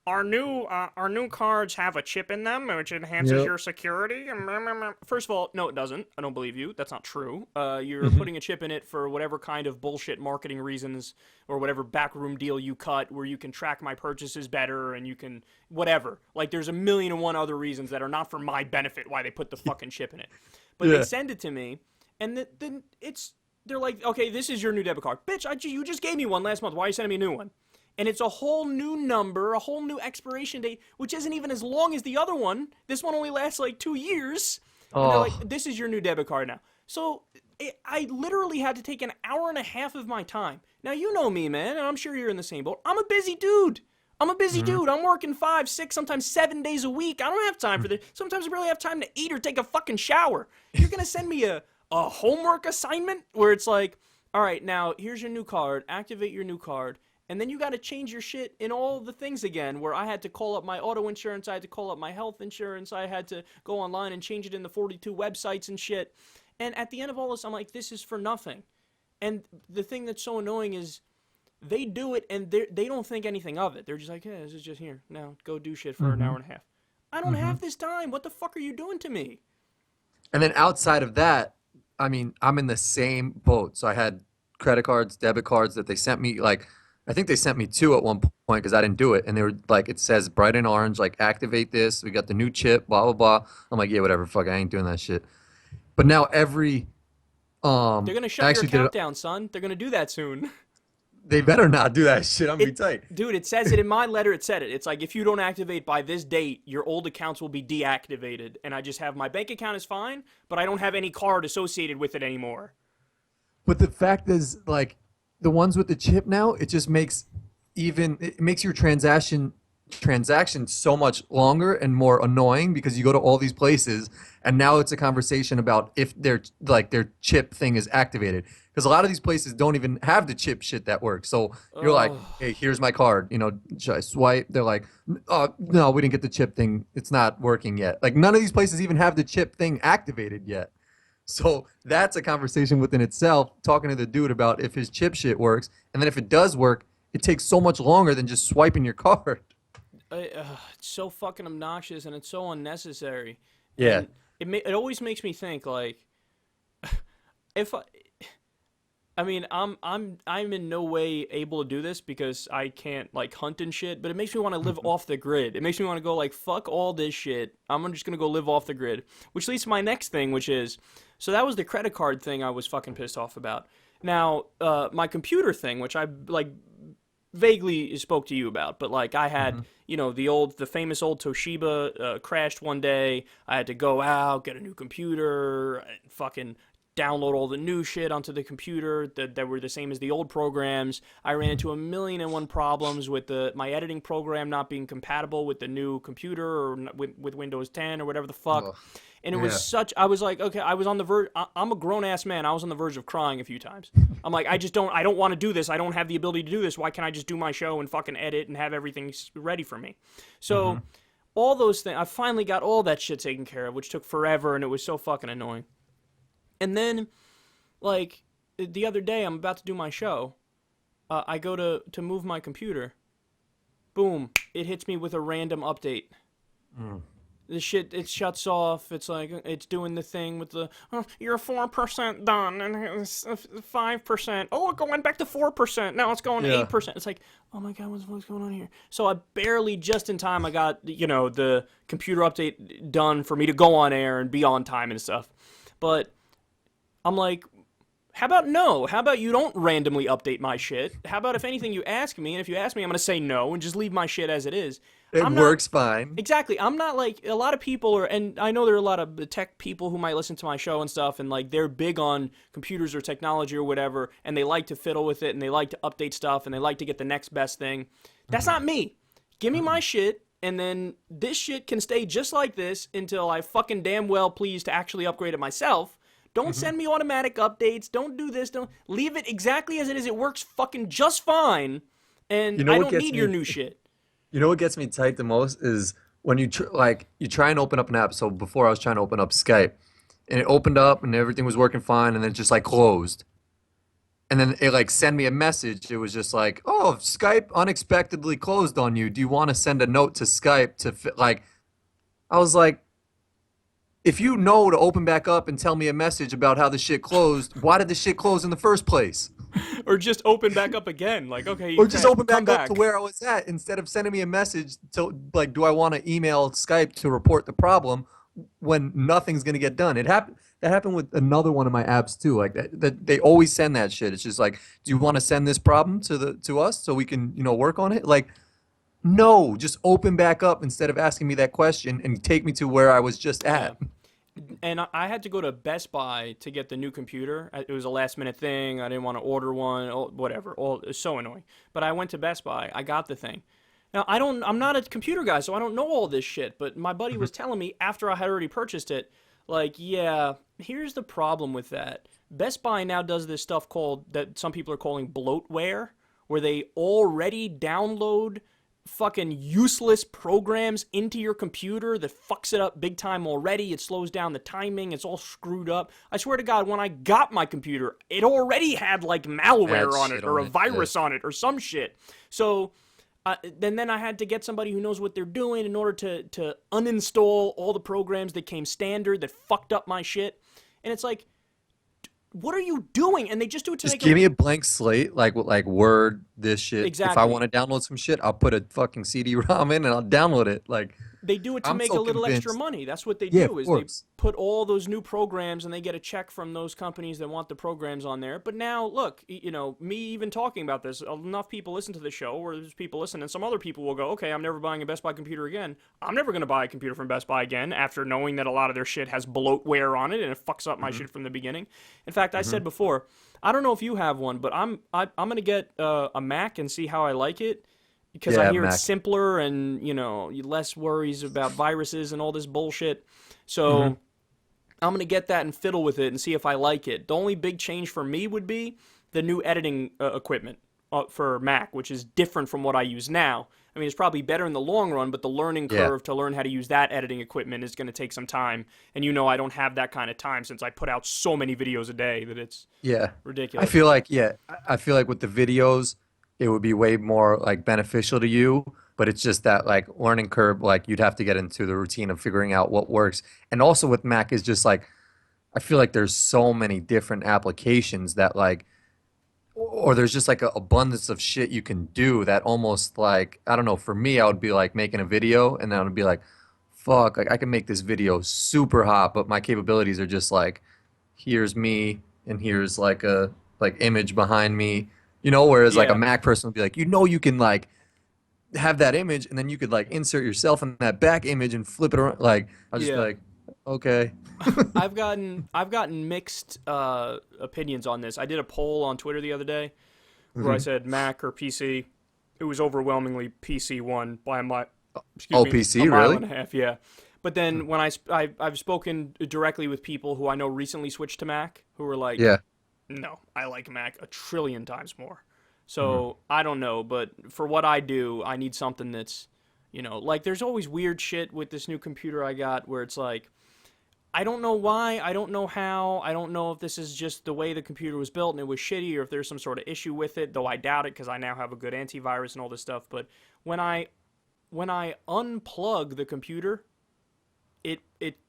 our new cards have a chip in them, which enhances Yep. your security. First of all, no, it doesn't. I don't believe you. That's not true. You're Mhm. putting a chip in it for whatever kind of bullshit marketing reasons or whatever backroom deal you cut, where you can track my purchases better and you can whatever. Like there's a million and one other reasons that are not for my benefit why they put the fucking chip in it. But they Yeah. send it to me, and then they're like, okay, this is your new debit card, bitch. You just gave me one last month. Why are you sending me a new one? And it's a whole new number, a whole new expiration date, which isn't even as long as the other one. This one only lasts like 2 years. And they're like, Oh, this is your new debit card now. So I literally had to take an hour and a half of my time. Now, you know me, man, and I'm sure you're in the same boat. I'm a busy dude. I'm a busy mhm. dude. I'm working 5, 6, sometimes 7 days a week. I don't have time for this. Sometimes I barely have time to eat or take a fucking shower. You're going to send me a homework assignment where it's like, all right, now here's your new card. Activate your new card. And then you got to change your shit in all the things again, where I had to call up my auto insurance, I had to call up my health insurance, I had to go online and change it in the 42 websites and shit. And at the end of all this, I'm like, this is for nothing. And the thing that's so annoying is they do it and they don't think anything of it. They're just like, yeah, this is just here. Now go do shit for an hour Mhm. and a half. I don't Mhm. have this time. What the fuck are you doing to me? And then outside of that, I mean, I'm in the same boat. So I had credit cards, debit cards that they sent me. Like, I think they sent me two at one point because I didn't do it, and they were like, it says bright and orange, like activate this. We got the new chip, blah blah blah. I'm like, yeah, whatever, fuck, I ain't doing that shit. But now every They're gonna I shut your actually did it. account down, son. They're gonna do that soon. They better not do that shit. I'm gonna be It, tight. dude, it says it in my letter. It said it. It's like if you don't activate by this date, your old accounts will be deactivated. And I just have my bank account is fine, but I don't have any card associated with it anymore. But the fact is, like, the ones with the chip now, it just makes it makes your transaction so much longer and more annoying because you go to all these places and now it's a conversation about if their chip thing is activated. Because a lot of these places don't even have the chip shit that works. So you're like, Ugh. hey, here's my card. Should I swipe? They're like, no, we didn't get the chip thing. It's not working yet. Like none of these places even have the chip thing activated yet. So that's a conversation within itself, talking to the dude about if his chip shit works. And then if it does work, it takes so much longer than just swiping your card. It's so fucking obnoxious and it's so unnecessary. Yeah. And it always makes me think like if I mean, I'm in no way able to do this because I can't like hunt and shit, but it makes me want to live off the grid. It makes me want to go like fuck all this shit. I'm just going to go live off the grid, which leads to my next thing, which is so that was the credit card thing I was fucking pissed off about. Now, my computer thing, which I like vaguely spoke to you about, but like I had, Mhm. the famous old Toshiba crashed one day. I had to go out, get a new computer, and fucking download all the new shit onto the computer that were the same as the old programs. I ran into a million and one problems with my editing program not being compatible with the new computer or with Windows 10 or whatever the fuck. Ugh. And it was Yeah. I was like, okay, I was on the verge, I'm a grown ass man. I was on the verge of crying a few times. I'm like, I don't want to do this. I don't have the ability to do this. Why can't I just do my show and fucking edit and have everything ready for me? So, Mhm. all those things, I finally got all that shit taken care of, which took forever and it was so fucking annoying. And then, like, the other day, I'm about to do my show. I go to move my computer. Boom. It hits me with a random update. Mm. The shit, it shuts off. It's like, it's doing the thing with the, you're 4% done, and it's 5%. Oh, it went back to 4%. Now it's going to Yeah. 8%. It's like, oh my God, what's going on here? So I barely, just in time, I got, the computer update done for me to go on air and be on time and stuff. But I'm like, how about no? How about you don't randomly update my shit? How about if anything you ask me, and if you ask me, I'm gonna say no and just leave my shit as it is. It I'm not works fine. exactly. I'm not like a lot of people are, and I know there are a lot of tech people who might listen to my show and stuff, and like they're big on computers or technology or whatever, and they like to fiddle with it and they like to update stuff and they like to get the next best thing. That's Mhm. not me. Give me my Mhm. shit, and then this shit can stay just like this until I fucking damn well please to actually upgrade it myself. Don't Mhm. send me automatic updates. Don't do this. Don't leave it exactly as it is. It works fucking just fine, and You know I what don't gets need your me? new shit. You know what gets me tight the most is when you try and open up an app. So before I was trying to open up Skype, and it opened up and everything was working fine, and then it just like closed. And then it like sent me a message. It was just like, "Oh, Skype unexpectedly closed on you. Do you want to send a note to Skype to like?" I was like, "If you know to open back up and tell me a message about how the shit closed, why did the shit close in the first place?" Or just open back up again. Like, okay, Or just open come back up to back. where I was at instead of sending me a message to like, do I want to email Skype to report the problem when nothing's gonna get done? It happened. That happened with another one of my apps too. Like that they always send that shit. It's just like, do you want to send this problem to us so we can work on it? Like, no, just open back up instead of asking me that question and take me to where I was just Yeah. at. And I had to go to Best Buy to get the new computer. It was a last minute thing. I didn't want to order one. Whatever. It was so annoying. But I went to Best Buy. I got the thing. Now I'm not a computer guy, so I don't know all this shit. But my buddy was telling me after I had already purchased it, like, yeah, here's the problem with that. Best Buy now does this stuff called that some people are calling bloatware, where they already download fucking useless programs into your computer that fucks it up big time already. It slows down the timing. It's all screwed up. I swear to God, when I got my computer, it already had like Bad malware on it shit or on a it. Yeah. virus on it or some shit. So then I had to get somebody who knows what they're doing in order to uninstall all the programs that came standard that fucked up my shit. And it's like, what are you doing? And they just do it to Just make give a me a blank slate, like Word, this shit. If I want exactly. to download some shit, I'll put a fucking CD-ROM in and I'll download it. Like, They do it to I'm make so a little extra convinced. money. That's what they Yeah, do of is they course. put all those new programs and they get a check from those companies that want the programs on there. But now, look, me even talking about this, enough people listen to the show where there's people listening, and some other people will go, okay, I'm never buying a Best Buy computer again. I'm never going to buy a computer from Best Buy again after knowing that a lot of their shit has bloatware on it and it fucks up my Hmm. shit from the beginning. In fact, I Hmm. said before, I don't know if you have one, but I'm going to get a Mac and see how I like it because I Yeah, hear it's Mac. simpler and less worries about viruses and all this bullshit. Hmm. So I'm gonna get that and fiddle with it and see if I like it. The only big change for me would be the new editing equipment for Mac, which is different from what I use now. I mean, it's probably better in the long run, but the learning Yeah. curve to learn how to use that editing equipment is going to take some time. And I don't have that kind of time since I put out so many videos a day that it's Yeah. I ridiculous. feel like, yeah, I feel like with the videos, it would be way more like beneficial to you, but it's just that like learning curve, like you'd have to get into the routine of figuring out what works. And also with Mac is just like, I feel like there's so many different applications that like, or there's just like an abundance of shit you can do that almost like, I don't know, for me, I would be like making a video and then I would be like, fuck, like I can make this video super hot, but my capabilities are just like, here's me and here's like a like image behind me, whereas like a Yeah, Mac person would be like, you can like have that image and then you could like insert yourself in that back image and flip it around. Like I'll just be yeah. like, okay. I've gotten mixed opinions on this. I did a poll on Twitter the other day where I Hmm. said Mac or PC. It was overwhelmingly PC won by Oh, a PC, mile really? and a half. Yeah, but then when I've spoken directly with people who I know recently switched to Mac, who were like, Yeah. "No, I like Mac a trillion times more." Hmm. So I don't know, but for what I do, I need something that's, like there's always weird shit with this new computer I got where it's like I don't know why. I don't know how. I don't know if this is just the way the computer was built and it was shitty or if there's some sort of issue with it, though I doubt it because I now have a good antivirus and all this stuff. But when I when I unplug the computer, it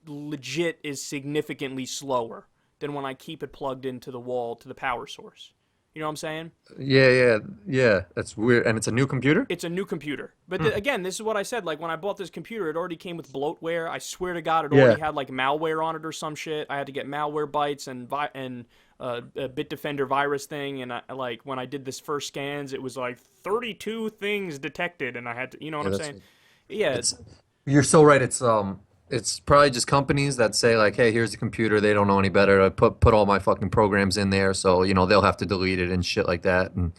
legit is significantly slower than when I keep it plugged into the wall to the power source. You know what I'm saying? Yeah, yeah, yeah. That's weird. And it's a new computer? It's a new computer. But Hmm. again, this is what I said. Like when I bought this computer, it already came with bloatware. I swear to God, it already Yeah. had like malware on it or some shit. I had to get malware bites and a Bitdefender virus thing. And like when I did this first scans, it was like 32 things detected, and I had to, you know what Yeah, I'm that's saying? Yeah, it's you're so right. It's probably just companies that say like, "Hey, here's the computer. They don't know any better. I put all my fucking programs in there, so they'll have to delete it and shit like that." And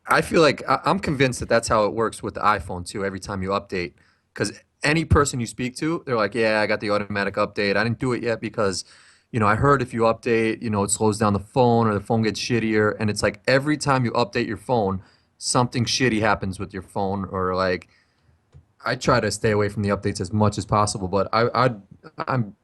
I feel like I'm convinced that that's how it works with the iPhone too. Every time you update, because any person you speak to, they're like, "Yeah, I got the automatic update. I didn't do it yet because, I heard if you update, it slows down the phone or the phone gets shittier." And it's like every time you update your phone, something shitty happens with your phone, or like I try to stay away from the updates as much as possible. But I'm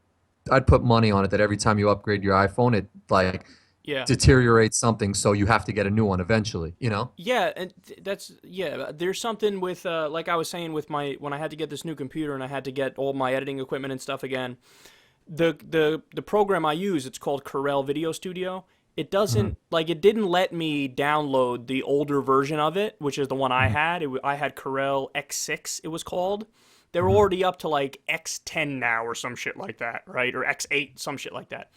I'd put money on it that every time you upgrade your iPhone, it like yeah. deteriorates something, so you have to get a new one eventually. You know? Yeah, and that's yeah. There's something with like I was saying with my when I had to get this new computer and I had to get all my editing equipment and stuff again. The program I use, it's called Corel Video Studio. It Hmm. doesn't like it didn't let me download the older version of it, which is the one I Hmm. had. I had Corel X6 it was called. They're Hmm. already up to like X10 now or some shit like that, right? Or X8, some shit like that.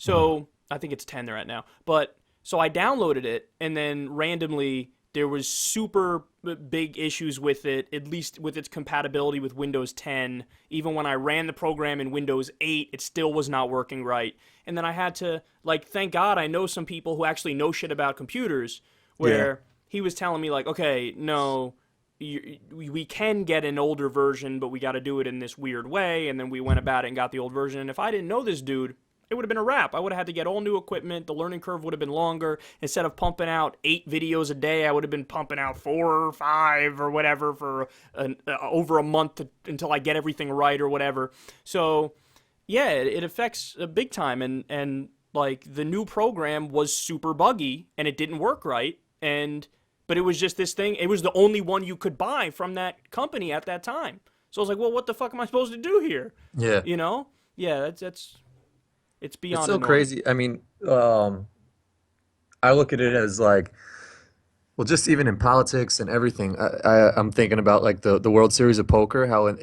Hmm. So, I think it's 10 they're at now. But so I downloaded it and then randomly there was super big issues with it, at least with its compatibility with Windows 10. Even when I ran the program in Windows 8, it still was not working right. And then I had to, like, thank God I know some people who actually know shit about computers, Yeah. where he was telling me, like, okay, no, we can get an older version, but we got to do it in this weird way. And then we went about it and got the old version. And if I didn't know this dude, it would have been a wrap. I would have had to get all new equipment. The learning curve would have been longer. Instead of pumping out 8 videos a day, I would have been pumping out 4 or 5 or whatever for over a month until I get everything right or whatever. So yeah, it affects big time. And like the new program was super buggy and it didn't work right. But it was just this thing. It was the only one you could buy from that company at that time. So I was like, well, what the fuck am I supposed to do here? Yeah. You know? Yeah, that's It's It's beyond so annoying. crazy. I mean, I look at it as like, well, just even in politics and everything, I'm thinking about like the World Series of Poker, how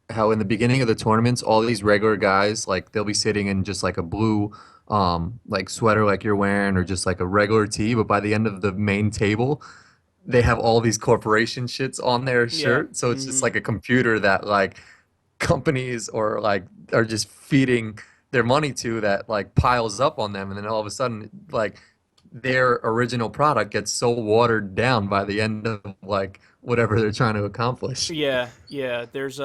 how in the beginning of the tournaments, all these regular guys like they'll be sitting in just like a blue like sweater like you're wearing or just like a regular tee, but by the end of the main table, they have all these corporation shits on their Yeah. shirt, so it's just like a computer that like companies or like are just feeding their money to that like piles up on them, and then all of a sudden like their original product gets so watered down by the end of like whatever they're trying to accomplish. Yeah, yeah. There's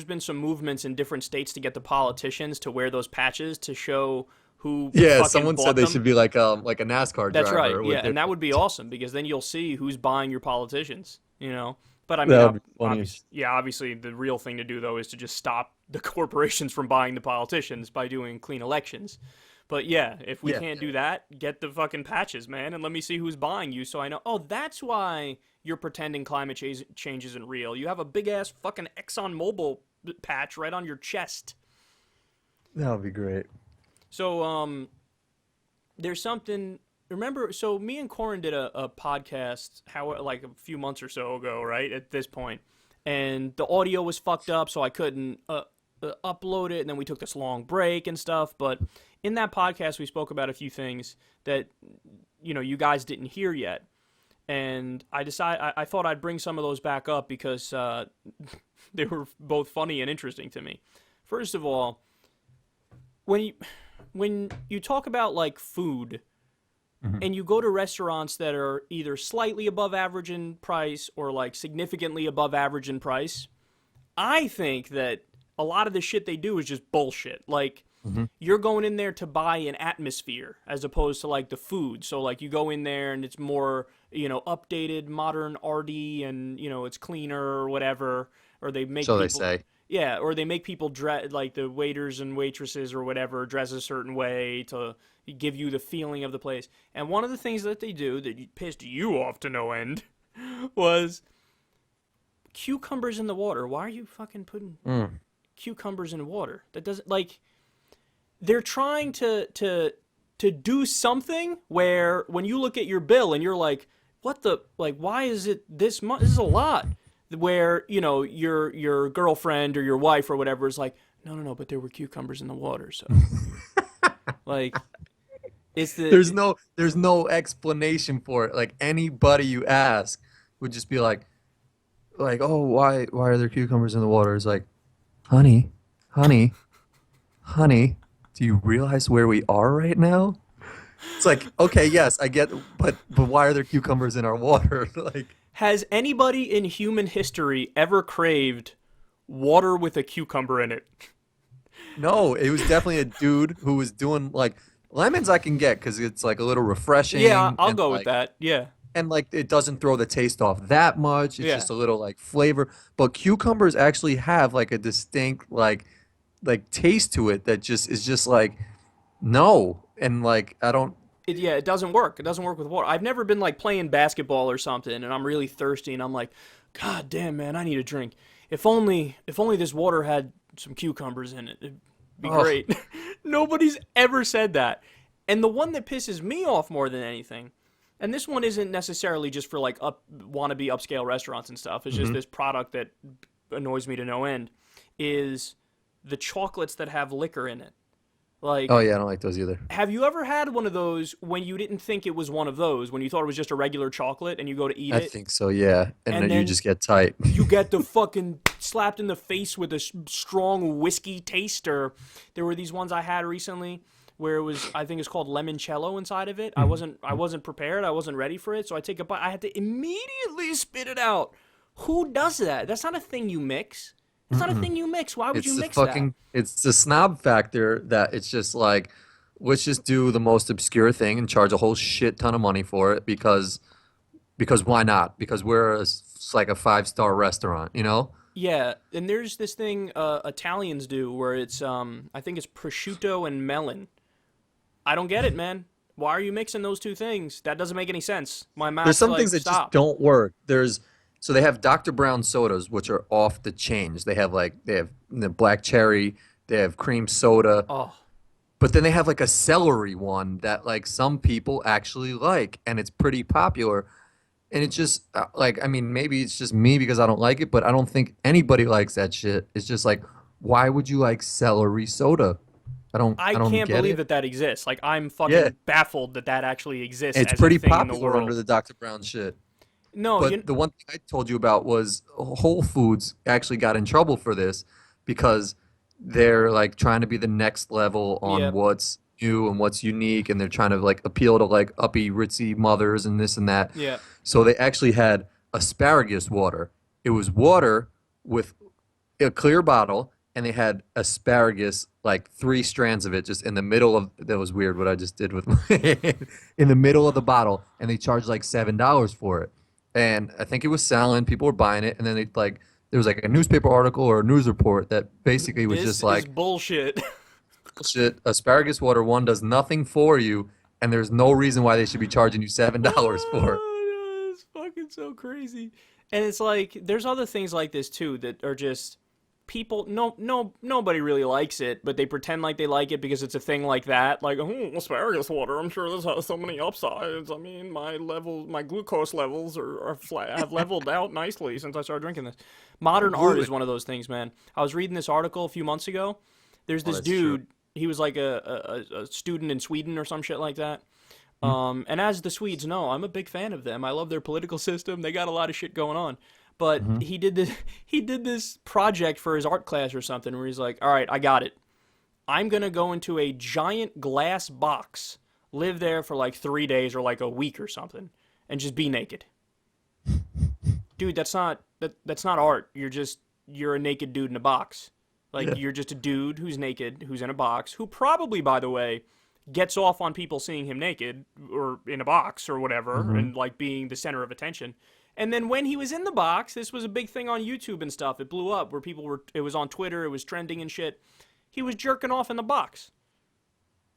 been some movements in different states to get the politicians to wear those patches to show who Yeah, fucking someone said bought they them. should be like a NASCAR That's right. driver Yeah, with their and that would be awesome because then you'll see who's buying your politicians, you know. But I mean, that would be funny. obviously, yeah, obviously the real thing to do though is to just stop the corporations from buying the politicians by doing clean elections. But yeah, if we Yeah. can't do that, get the fucking patches, man, and let me see who's buying you so I know. Oh, that's why you're pretending change isn't real. You have a big ass fucking ExxonMobil patch right on your chest. That would be great. So there's something. Remember, so me and Corin did a podcast how like a few months or so ago, right? At this point, and the audio was fucked up, so I couldn't upload it. And then we took this long break and stuff. But in that podcast, we spoke about a few things that you guys didn't hear yet, and I thought I'd bring some of those back up because they were both funny and interesting to me. First of all, when you when you talk about like food Mhm. and you go to restaurants that are either slightly above average in price or like significantly above average in price, I think that a lot of the shit they do is just bullshit. Like, Mhm. you're going in there to buy an atmosphere as opposed to like the food. So like you go in there and it's more, updated, modern, arty, and it's cleaner or whatever. Or they make So they people, say. yeah, or they make people dress like the waiters and waitresses or whatever dress a certain way to give you the feeling of the place. And one of the things that they do that pissed you off to no end was cucumbers in the water. Why are you fucking putting Mm. cucumbers in water? That doesn't like they're trying to do something where when you look at your bill and you're like, what the like? Why is it this much? This is a lot. Where your girlfriend or your wife or whatever is like, no, no, no, but there were cucumbers in the water, so like it's There's the no explanation for it. Like anybody you ask would just be like, oh, why are there cucumbers in the water? It's like, honey, honey, honey, do you realize where we are right now? It's like, okay, yes, I get, but why are there cucumbers in our water? Like, has anybody in human history ever craved water with a cucumber in it? no, it was definitely a dude who was doing like lemons I can get because it's like a little Yeah, refreshing I'll go with that. Yeah, and like it doesn't throw the taste off that much. It's yeah. just a little like flavor. But cucumbers actually have like a distinct like taste to it that just is just like no. And like I don't Yeah, it doesn't work. It doesn't work with water. I've never been like playing basketball or something, and I'm really thirsty, and I'm like, God damn, man, I need a drink. If only this water had some cucumbers in it, it'd be oh great. Nobody's ever said that. And the one that pisses me off more than anything, and this one isn't necessarily just for like wannabe upscale restaurants and stuff. It's just hmm this product that annoys me to no end. Is the chocolates that have liquor in it. oh Like, yeah, I don't like those either. have you ever had one of those when you didn't think it was one of those, when you thought it was just a regular chocolate and you go to eat I it, think so, yeah. And and then you then just get tight. you get the fucking slapped in the face with a strong whiskey taste? Or there were these ones I had recently where it was, I think it's called limoncello inside of it. I Mhm. wasn't I wasn't prepared. I wasn't ready for it. So I take a bite. I had to immediately spit it out. Who does that? That's not a thing you mix. That's not a Mm-mm. thing you mix. Why would you It's the mix that? fucking it's the snob factor that it's just like let's just do the most obscure thing and charge a whole shit ton of money for it because why not? Because it's like a five-star restaurant, you know? Yeah, and there's this thing Italians do where it's I think it's prosciutto and melon. I don't get it, man. Why are you mixing those two things? That doesn't make any sense. My There's mouth's some things like, that just stop. don't work. So they have Dr. Brown sodas, which are off the chains. They have the black cherry, they have cream soda. Oh, But then they have like a celery one that like some people actually like, and it's pretty popular. And it's just like, I mean, maybe it's just me because I don't like it, but I don't think anybody likes that shit. It's just like, why would you like celery soda? I I don't can't get believe it. that that exists. Like, I'm Yeah, fucking baffled that that actually exists it's as a pretty thing in the popular under world. the Dr. Brown shit. No, But the one thing I told you about was Whole Foods actually got in trouble for this because they're like trying to be the next level on yeah, what's new and what's unique, and they're trying to like appeal to like uppy, ritzy mothers and this and that. yeah. So they actually had asparagus water. It was water with a clear bottle, and they had asparagus, like three strands of it, just in the middle of. That was weird what I just did with my in the middle of the bottle, and they charged like $7 for it. And I think it was selling. People were buying it, and then they like there was like a newspaper article or a news report that basically was This just is like bullshit. bullshit. Asparagus water one does nothing for you, and there's no reason why they should be charging you $7 for it. Oh, it's fucking so crazy. And it's like there's other things like this too that are just people nobody really likes it, but they pretend like they like it because it's a thing like that. Like, oh, asparagus water, I'm sure this has so many upsides. I mean, my glucose levels are flat, have leveled out nicely since I started drinking this. Modern art is one of those things, man. I was reading this article a few months ago. There's Oh, this that's true. dude, he was like a student in Sweden or some shit like that. And as the Swedes know, I'm a big fan of them. I love their political system. They got a lot of shit going on. But Mm-hmm. he did this project for his art class or something where he's like, "All right, I got it. I'm going to go into a giant glass box, live there for like 3 days or like a week or something and just be naked." Dude, that's not art. You're a naked dude in a box. Like, Yeah. you're just a dude who's naked, who's in a box, who probably, by the way, gets off on people seeing him naked or in a box or whatever, Mm-hmm. and like being the center of attention. And then when he was in the box, this was a big thing on YouTube and stuff. It blew up where people were. It was on Twitter. It was trending and shit. He was jerking off in the box.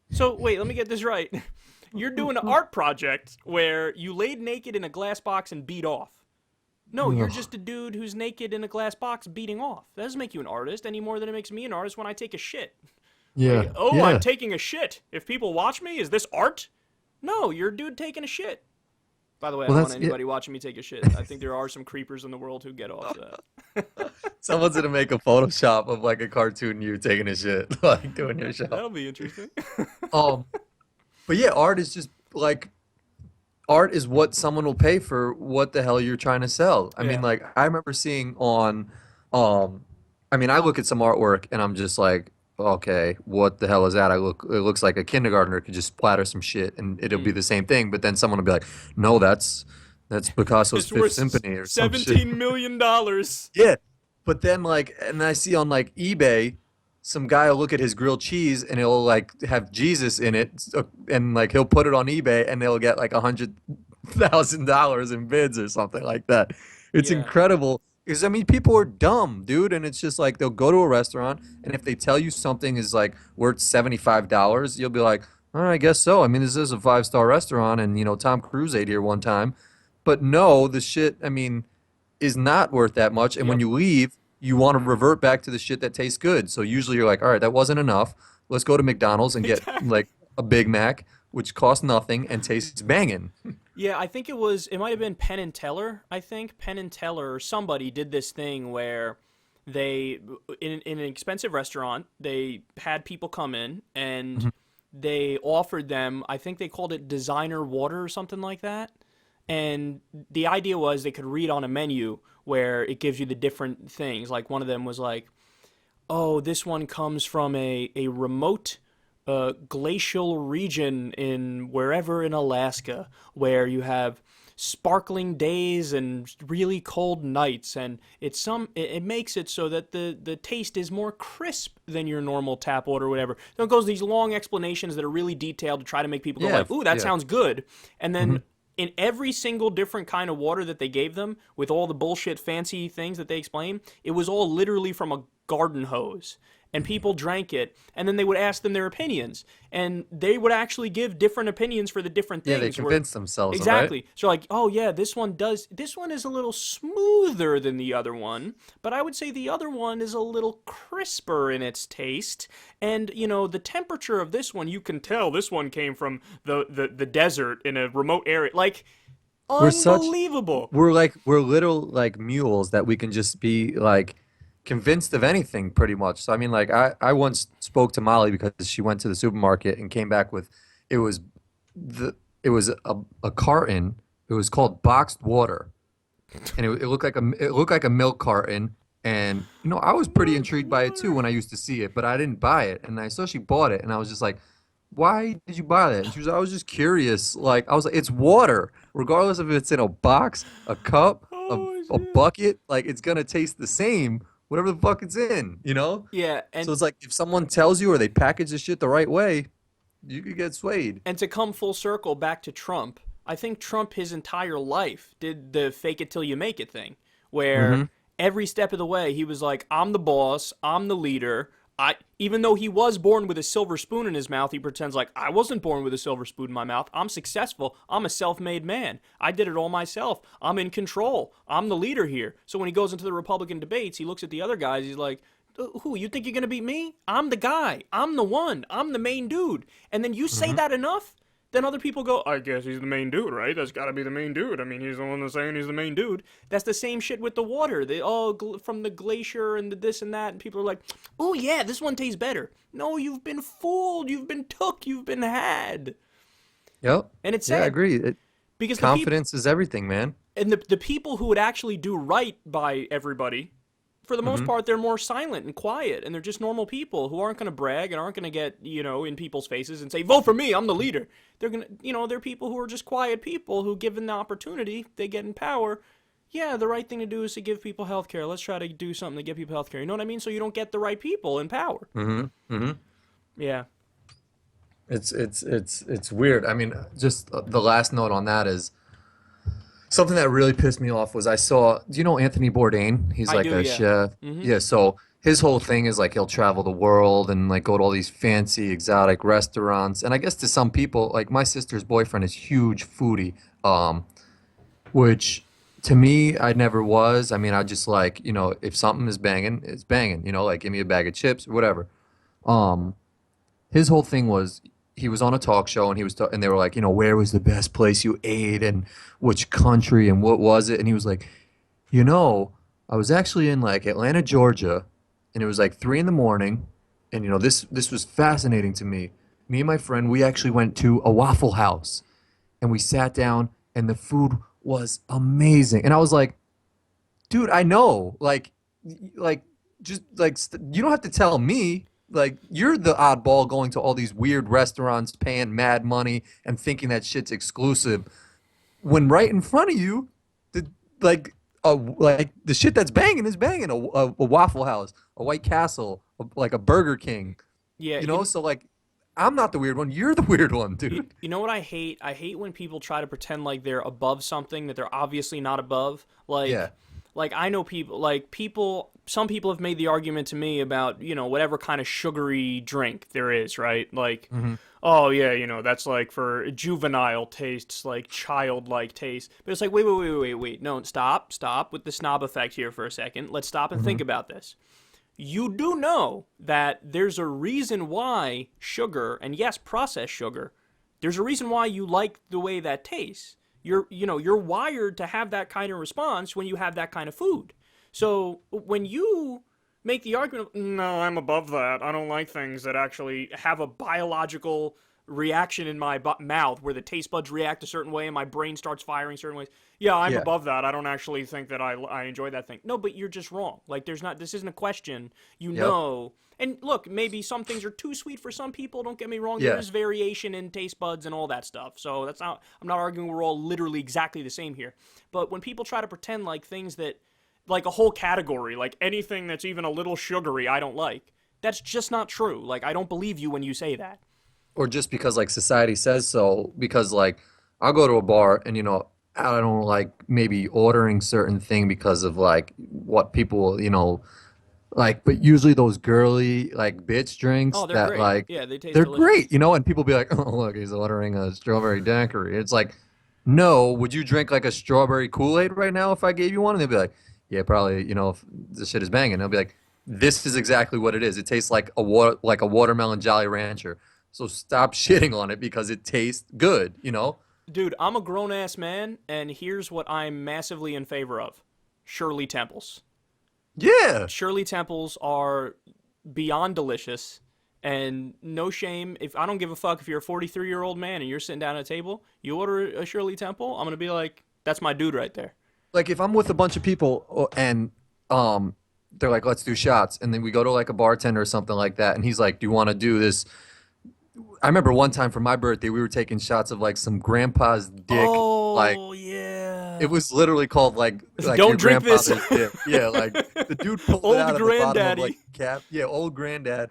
So wait, let me get this right. You're doing an art project where you laid naked in a glass box and beat off. No, you're Ugh. just a dude who's naked in a glass box beating off. That doesn't make you an artist any more than it makes me an artist when I take a shit. Yeah. Like, oh, I'm Yeah. taking a shit. If people watch me, is this art? No, you're a dude taking a shit. By the way, I Well, don't want that's yeah. anybody watching me take a shit. I think there are some creepers in the world who get off that. Someone's gonna make a Photoshop of like a cartoon you taking a shit, like doing your show. That'll be interesting. Um, but yeah, art is just like art is what someone will pay for what the hell you're trying to sell. I mean, Yeah. like I remember seeing on, um, I mean, I look at some artwork and I'm just like, okay, what the hell is that? It looks like a kindergartner could just splatter some shit and it'll be Mm. the same thing. But then someone will be like, no, that's Picasso's It's Fifth worth Symphony or some shit. $17 million. Yeah, but then like, and I see on like eBay, some guy will look at his grilled cheese and he'll like have Jesus in it, and like he'll put it on eBay and they'll get like $100,000 in bids or something like that. It's Yeah. incredible because I mean people are dumb, dude, and it's just like they'll go to a restaurant and if they tell you something is like worth $75, you'll be like, oh, I guess so. I mean, this is a five-star restaurant, and you know Tom Cruise ate here one time, but no, the shit. I mean is not worth that much. And when Yep. you leave, you want to revert back to the shit that tastes good. So usually you're like, all right, that wasn't enough. Let's go to McDonald's and get Exactly. like a Big Mac, which costs nothing and tastes banging. Yeah, I think it might have been Penn and Teller. I think Penn and Teller or somebody did this thing where they, in an expensive restaurant, they had people come in and they offered them, I think they called it designer water or something like that. And the idea was they could read on a menu where it gives you the different things. Like one of them was like, oh, this one comes from a remote glacial region in wherever in Alaska where you have sparkling days and really cold nights, and it makes it so that the taste is more crisp than your normal tap water or whatever. So it goes these long explanations that are really detailed to try to make people go Yeah, like, ooh, that yeah. sounds good. And Hmm. then in every single different kind of water that they gave them, with all the bullshit fancy things that they explain, it was all literally from a garden hose. and people drank it, and then they would ask them their opinions, and they would actually give different opinions for the different Yeah, they things. Where convince themselves, right? exactly, so like, oh yeah, this one is a little smoother than the other one, but I would say the other one is a little crisper in its taste, and the temperature of this one, you can tell this one came from the desert in a remote area, like We're such unbelievable. we're little like mules that we can just be like convinced of anything pretty much. So I mean like I once spoke to Molly because she went to the supermarket and came back with it was it was a carton. It was called boxed water. And it looked like a milk carton. And I was pretty intrigued by it too when I used to see it, but I didn't buy it. And I saw she bought it, and I was just like, "Why did you buy that?" And she was, "I was just curious." Like I was like, "It's water, regardless if it's in a box, a cup, Oh a shit. bucket. Like it's gonna taste the same, whatever the fuck it's in, you know?" Yeah, So and it's like if someone tells you or they package the shit the right way, you could get swayed. And to come full circle back to Trump, I think Trump his entire life did the fake it till you make it thing, where Mm-hmm. every step of the way he was like, I'm the boss, I'm the leader. Even though he was born with a silver spoon in his mouth, he pretends like I wasn't born with a silver spoon in my mouth. I'm successful. I'm a self-made man. I did it all myself. I'm in control. I'm the leader here. So when he goes into the Republican debates, he looks at the other guys. He's like, who, you think you're going to beat me? I'm the guy. I'm the one. I'm the main dude. And then you say Mm-hmm. that enough, then other people go, I guess he's the main dude, right? That's got to be the main dude. I mean, he's the one that's saying he's the main dude. That's the same shit with the water. They all from the glacier and the this and that, and people are like, oh yeah, this one tastes better. No, you've been fooled. You've been took. You've been had. Yep. And it's Yeah, I sad agree. because the people Confidence is everything, man. and the people who would actually do right by everybody, for the most Mm-hmm. part, they're more silent and quiet, and they're just normal people who aren't going to brag and aren't going to get, in people's faces and say, vote for me, I'm the leader. They're going to, they're people who are just quiet people who, given the opportunity, they get in power. Yeah, the right thing to do is to give people health care. Let's try to do something to give people health care. You know what I mean? So you don't get the right people in power. Mm-hmm. Mm-hmm. Yeah. It's weird. I mean, just the last note on that is something that really pissed me off was I saw, do you know Anthony Bourdain? He's I like do, a yeah. chef. Mm-hmm. Yeah, so his whole thing is like he'll travel the world and like go to all these fancy exotic restaurants. And I guess to some people, like my sister's boyfriend is huge foodie, which to me I never was. I mean, I just like, if something is banging, it's banging, like give me a bag of chips or whatever. Um, his whole thing was he was on a talk show and and they were like, where was the best place you ate and which country and what was it? And he was like, I was actually in like Atlanta, Georgia, and it was like 3 in the morning, and this was fascinating to me. Me and my friend, we actually went to a Waffle House, and we sat down, and the food was amazing. And I was like, dude, I know, like, just like you don't have to tell me. Like, you're the oddball going to all these weird restaurants, paying mad money, and thinking that shit's exclusive when right in front of you, the like the shit that's banging is banging a Waffle House, a White Castle, like a Burger King, Yeah. So like I'm not the weird one, you're the weird one, dude. You know what I hate? I hate when people try to pretend like they're above something that they're obviously not above. Yeah. Like I know some people have made the argument to me about, whatever kind of sugary drink there is, right? Like, Hmm. oh yeah, that's like for juvenile tastes, like childlike taste. But it's like, wait. No, stop with the snob effect here for a second. Let's stop and think Hmm. about this. You do know that there's a reason why sugar, and yes, processed sugar, there's a reason why you like the way that tastes. You're wired to have that kind of response when you have that kind of food. So when you make the argument of, no, I'm above that. I don't like things that actually have a biological reaction in my mouth where the taste buds react a certain way and my brain starts firing certain ways. Yeah, I'm Yeah. above that. I don't actually think that I enjoy that thing. No, but you're just wrong. Like this isn't a question. You Yep. know. And look, maybe some things are too sweet for some people. Don't get me wrong. There Yeah. is variation in taste buds and all that stuff. So I'm not arguing we're all literally exactly the same here. But when people try to pretend like things that, like a whole category, like anything that's even a little sugary, I don't like. That's just not true. Like, I don't believe you when you say that. Or just because like society says so, because like I'll go to a bar and I don't like maybe ordering certain thing because of like what people, Like, but usually those girly like bitch drinks Oh, they're that great. like Yeah, they taste they're delicious. great, you know, and people be like, "Oh, look, he's ordering a strawberry daiquiri." It's like, no, would you drink like a strawberry Kool-Aid right now if I gave you one? And they'd be like, yeah, probably, you know, if the shit is banging. They'll be like, this is exactly what it is. It tastes like a watermelon Jolly Rancher. So stop shitting on it because it tastes good, you know? Dude, I'm a grown ass man, and here's what I'm massively in favor of: Shirley Temples. Yeah. Shirley Temples are beyond delicious, and no shame. If I don't give a fuck if you're a 43-year-old man and you're sitting down at a table, you order a Shirley Temple, I'm gonna be like, that's my dude right there. Like if I'm with a bunch of people and um they're like, let's do shots, and then we go to like a bartender or something like that, and he's like, do you want to do this? I remember one time for my birthday, we were taking shots of like some grandpa's dick. Like Oh it yeah. was literally called like your Don't drink this. grandfather's dick. Yeah, like the dude pulled it Old out of the bottom of like granddaddy. a cap. Yeah, old granddad,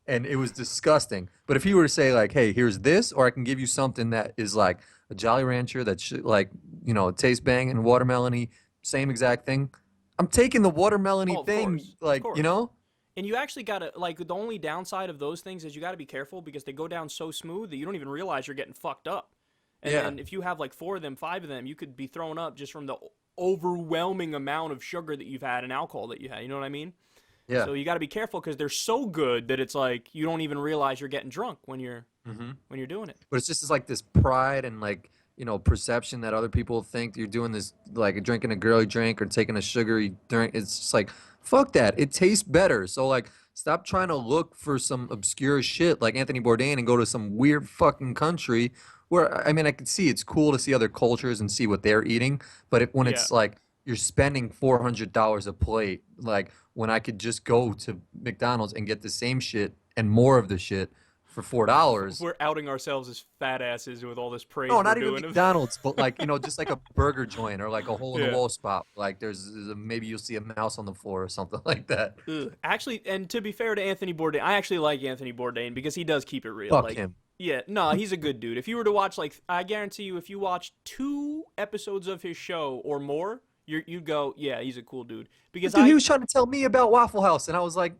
and it was disgusting. But if he were to say like, hey, here's this, or I can give you something that is like a Jolly Rancher that should like tastes banging watermelony, same exact thing. I'm taking the Oh, watermelony of thing, course, of like course. And you actually gotta like the only downside of those things is you gotta be careful because they go down so smooth that you don't even realize you're getting fucked up. And Yeah, then if you have like four of them, five of them, you could be thrown up just from the overwhelming amount of sugar that you've had and alcohol that you had. You know what I mean? yeah. So you got to be careful because they're so good that it's like you don't even realize you're getting drunk Hmm. when you're doing it. But it's just like this pride and like perception that other people think you're doing this like drinking a girly drink or taking a sugary drink. It's just like fuck that. It tastes better. So like stop trying to look for some obscure shit like Anthony Bourdain and go to some weird fucking country where I mean I could see it's cool to see other cultures and see what they're eating, but when Yeah. it's like you're spending $400 a plate, like when I could just go to McDonald's and get the same shit and more of the shit for $4. We're outing ourselves as fat asses with all this praise No, we're not even doing. McDonald's, but like, just like a burger joint or like a hole in the Yeah. wall spot. Like maybe you'll see a mouse on the floor or something like that. Ugh. Actually, and to be fair to Anthony Bourdain, I actually like Anthony Bourdain because he does keep it real. Fuck Like, him. yeah, no, he's a good dude. If you were to watch, like, I guarantee you, if you watch 2 episodes of his show or more, you'd go, yeah, he's a cool dude. But Because dude, he was trying to tell me about Waffle House, and I was like,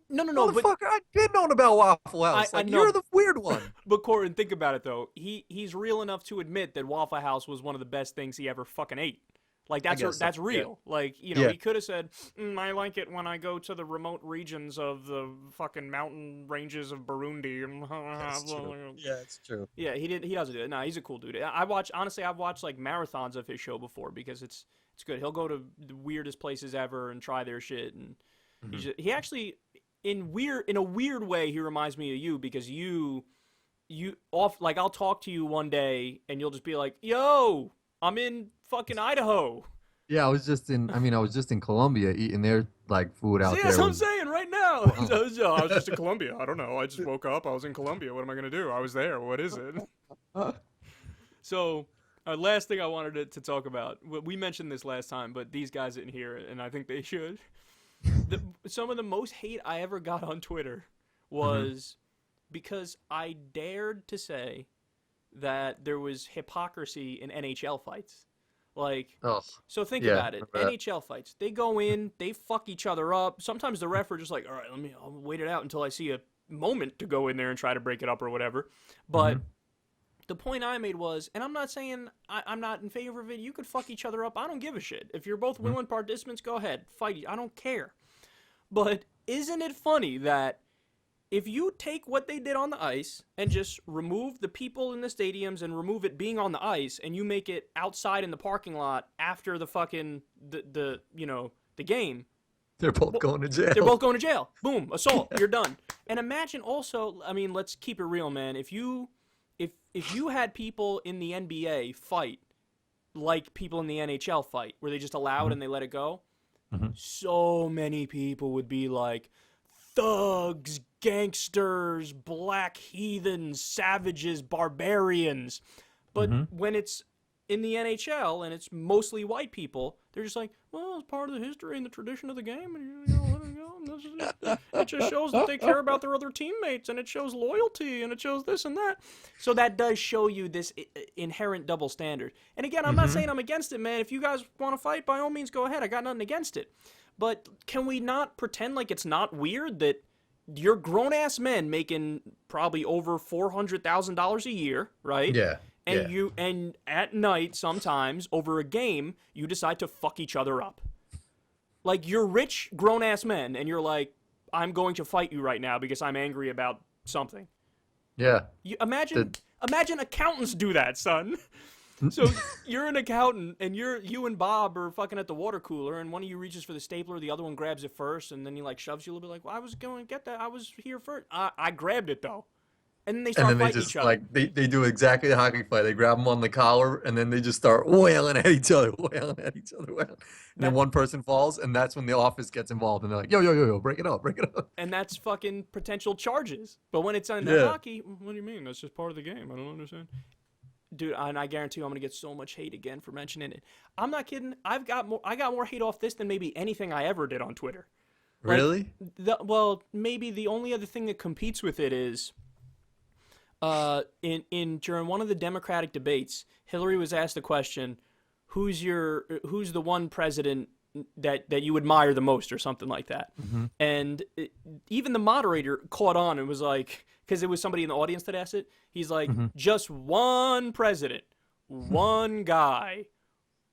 no, no, no, but motherfucker, I've been known about Waffle House. I Like, you're know, the weird one. but Corin, think about it though. He's real enough to admit that Waffle House was one of the best things he ever fucking ate. Like I guess so. that's Yeah. real. Like Yeah. he could have said, "I like it when I go to the remote regions of the fucking mountain ranges of Burundi." That's true. Yeah, it's true. Yeah, he did. He doesn't do it. Nah, he's a cool dude. I watch honestly. I've watched like marathons of his show before because it's good. He'll go to the weirdest places ever and try their shit. And Hmm. he actually in a weird way he reminds me of you because you off like I'll talk to you one day and you'll just be like, "Yo, I'm in fucking Idaho." Yeah, I was just in Colombia eating their like food See, out that's there. what I'm Was, saying right now. wow. I was just in Colombia. I don't know. I just woke up. I was in Colombia. What am I gonna do? I was there. What is it? So, last thing I wanted to talk about. We mentioned this last time, but these guys didn't hear it, and I think they should. Some of the most hate I ever got on Twitter Hmm. was because I dared to say that there was hypocrisy in NHL fights. Like, Oh, so think yeah, about it. remember that. NHL fights, they go in, they fuck each other up. Sometimes the ref are just like, all right, I'll wait it out until I see a moment to go in there and try to break it up or whatever. But Hmm. the point I made was, and I'm not saying I'm not in favor of it. You could fuck each other up. I don't give a shit. If you're both Hmm. willing participants, go ahead, fight. I don't care. But isn't it funny that if you take what they did on the ice and just remove the people in the stadiums and remove it being on the ice and you make it outside in the parking lot after the fucking the game, They're both going to they're jail. both going to jail. Boom, assault, you're done. And imagine also, I mean, let's keep it real, man. If you had people in the NBA fight like people in the NHL fight, where they just allow it Hmm. and they let it go, Hmm. so many people would be like thugs, gangsters, black heathens, savages, barbarians. But Hmm. when it's in the NHL and it's mostly white people, they're just like, well, it's part of the history and the tradition of the game, and let it go. And this is it just shows that they care about their other teammates, and it shows loyalty, and it shows this and that. So that does show you this inherent double standard. And again, I'm not Hmm. saying I'm against it, man. If you guys want to fight, by all means, go ahead. I got nothing against it. But can we not pretend like it's not weird that you're grown-ass men making probably over $400,000 a year, right? Yeah. And Yeah. and at night sometimes over a game you decide to fuck each other up. Like, you're rich grown-ass men and you're like, I'm going to fight you right now because I'm angry about something. Yeah. You imagine accountants do that, son. So you're an accountant, and you and Bob are fucking at the water cooler, and one of you reaches for the stapler, the other one grabs it first, and then he like shoves you a little bit. Like, well, I was going to get that. I was here first. I grabbed it though, and then they And start then they fighting each just other. like they do exactly the hockey fight. They grab them on the collar and then they just start wailing at each other, wailing at each other, wailing. And then That one person falls, and that's when the office gets involved, and they're like, yo, break it up, break it up. and that's fucking potential charges. But when it's on the Yeah. hockey, what do you mean? That's just part of the game. I don't understand. Dude, and I guarantee you I'm gonna get so much hate again for mentioning it. I'm not kidding. I got more hate off this than maybe anything I ever did on Twitter. Like, Really? well, maybe the only other thing that competes with it is in during one of the Democratic debates, Hillary was asked the question, who's the one president that you admire the most, or something like that. And even the moderator caught on and was like, because it was somebody in the audience that asked it, he's like, just one president, one guy,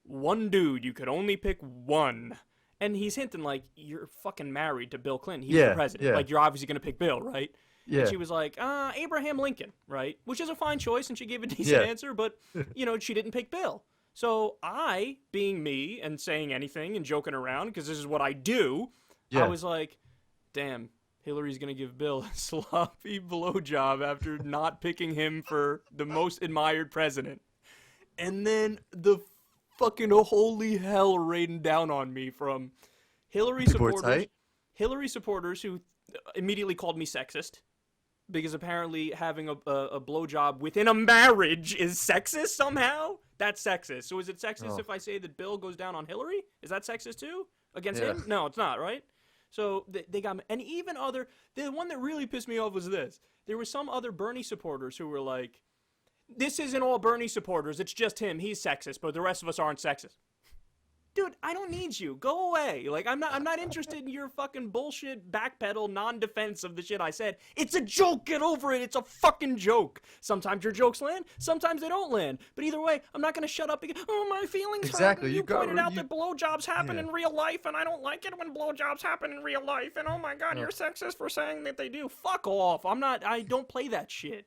one dude, you could only pick one. And he's hinting like, you're fucking married to Bill Clinton. He's the Yeah, president. yeah. Like, you're obviously going to pick Bill, right? Yeah. And she was like, Abraham Lincoln, right? Which is a fine choice, and she gave a decent Yeah. answer, but, she didn't pick Bill. So I, being me and saying anything and joking around, because this is what I do, Yeah. I was like, damn, Hillary's going to give Bill a sloppy blowjob after not picking him for the most admired president. And then the fucking holy hell raining down on me from Hillary People were supporters. tight? Hillary supporters who immediately called me sexist because apparently having a blowjob within a marriage is sexist somehow. That's sexist. So is it sexist if I say that Bill goes down on Hillary? Is that sexist too? Against Yeah. him? No, it's not, right? So they got me. And even the one that really pissed me off was this. There were some other Bernie supporters who were like, this isn't all Bernie supporters. It's just him. He's sexist, but the rest of us aren't sexist. Dude, I don't need you. Go away. Like, I'm not interested in your fucking bullshit backpedal non-defense of the shit I said. It's a joke. Get over it. It's a fucking joke. Sometimes your jokes land. Sometimes they don't land. But either way, I'm not going to shut up and go, my feelings Exactly. hurt. You got- pointed out you- that blowjobs happen Yeah. in real life, and I don't like it when blowjobs happen in real life. And oh my God, you're sexist for saying that they do. Fuck off. I don't play that shit.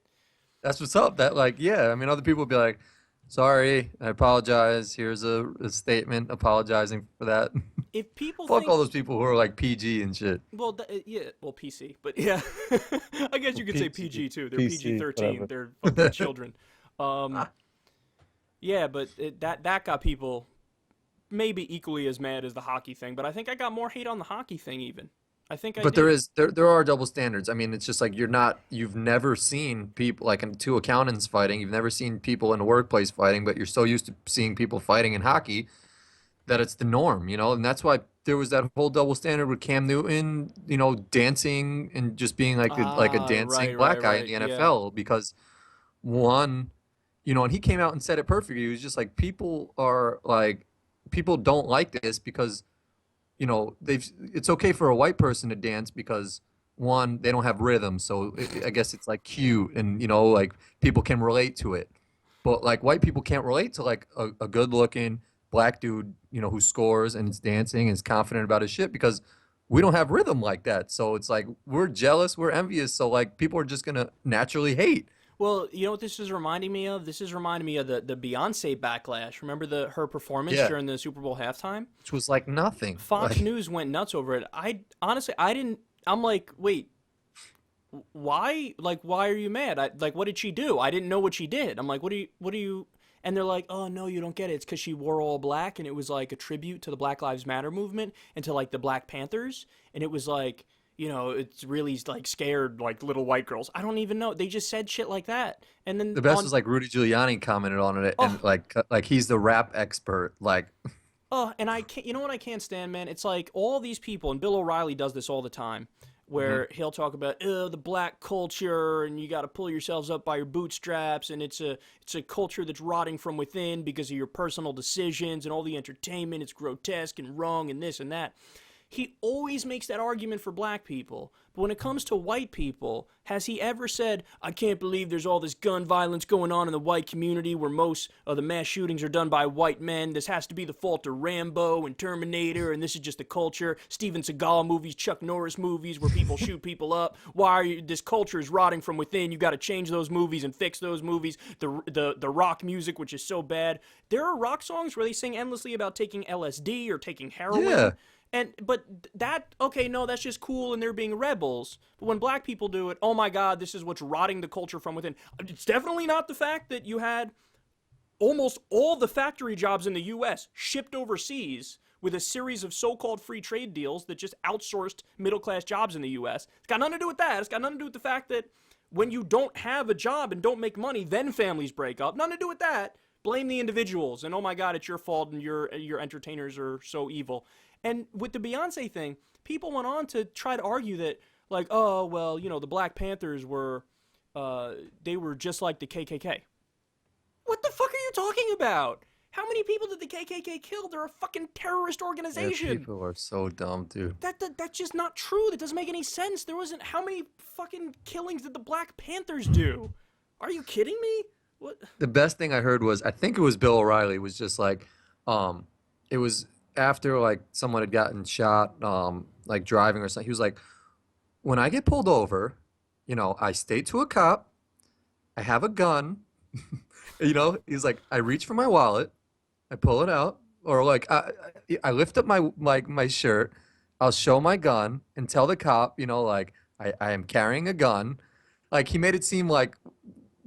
That's what's up. That like, yeah. I mean, other people would be like, sorry, I apologize. Here's a statement apologizing for that. If people Fuck think, all those people who are like PG and shit. well, yeah, well, PC, but yeah, I guess you could say PG too. They're PC, PG-13. whatever. They're fucking children. Yeah, but that got people maybe equally as mad as the hockey thing. But I think I got more hate on the hockey thing even. I think I But did. there are double standards. I mean, it's just like you've never seen people like in two accountants fighting. You've never seen people in the workplace fighting, but you're so used to seeing people fighting in hockey that it's the norm, And that's why there was that whole double standard with Cam Newton, dancing and just being like a dancing right, black right, guy right, in the NFL because one, and he came out and said it perfectly. He was just like people don't like this because it's okay for a white person to dance because one, they don't have rhythm, so I guess it's like cute and like people can relate to it. But like white people can't relate to like a good looking black dude, who scores and is dancing and is confident about his shit because we don't have rhythm like that. So it's like we're jealous, we're envious, so like people are just gonna naturally hate. Well, you know what this is reminding me of? This is reminding me of the Beyonce backlash. Remember her performance Yeah. during the Super Bowl halftime? Which was like nothing. Fox Like, News went nuts over it. I honestly, I didn't. I'm like, wait, why? Like, why are you mad? Like, what did she do? I didn't know what she did. I'm like, what do you? And they're like, oh no, you don't get it. It's because she wore all black, and it was like a tribute to the Black Lives Matter movement and to like the Black Panthers, and it was like, it's really like scared like little white girls. I don't even know. They just said shit like that, and then the best was like Rudy Giuliani commented on it and like he's the rap expert. Like And I can't, you know what I can't stand, man? It's like all these people, and Bill O'Reilly does this all the time, where he'll talk about the black culture, and you got to pull yourselves up by your bootstraps, and it's a culture that's rotting from within because of your personal decisions and all the entertainment. It's grotesque and wrong and this and that. he always makes that argument for black people. But when it comes to white people, has he ever said, I can't believe there's all this gun violence going on in the white community where most of the mass shootings are done by white men. This has to be the fault of Rambo and Terminator, and this is just the culture. Steven Seagal movies, Chuck Norris movies where people shoot people up. This culture is rotting from within. You got to change those movies and fix those movies. The rock music, which is so bad. There are rock songs where they sing endlessly about taking LSD or taking heroin. Yeah. But that's just cool and they're being rebels. But when black people do it, oh my God, this is what's rotting the culture from within. It's definitely not the fact that you had almost all the factory jobs in the U.S. shipped overseas with a series of so-called free trade deals that just outsourced middle-class jobs in the U.S. It's got nothing to do with that. It's got nothing to do with the fact that when you don't have a job and don't make money, then families break up. Nothing to do with that. Blame the individuals, and oh my God, it's your fault, and your entertainers are so evil. And with the Beyonce thing, people went on to try to argue that, like, oh, well, the Black Panthers they were just like the KKK. What the fuck are you talking about? How many people did the KKK kill? They're a fucking terrorist organization. Yeah, people are so dumb, dude. That's just not true. That doesn't make any sense. There wasn't. How many fucking killings did the Black Panthers do? Are you kidding me? What? The best thing I heard was, I think it was Bill O'Reilly, was just like, it was after like someone had gotten shot, like driving or something. He was like, when I get pulled over, I stay to a cop, I have a gun, he's like, I reach for my wallet, I pull it out, or like I lift up my shirt, I'll show my gun and tell the cop, like I am carrying a gun. Like he made it seem like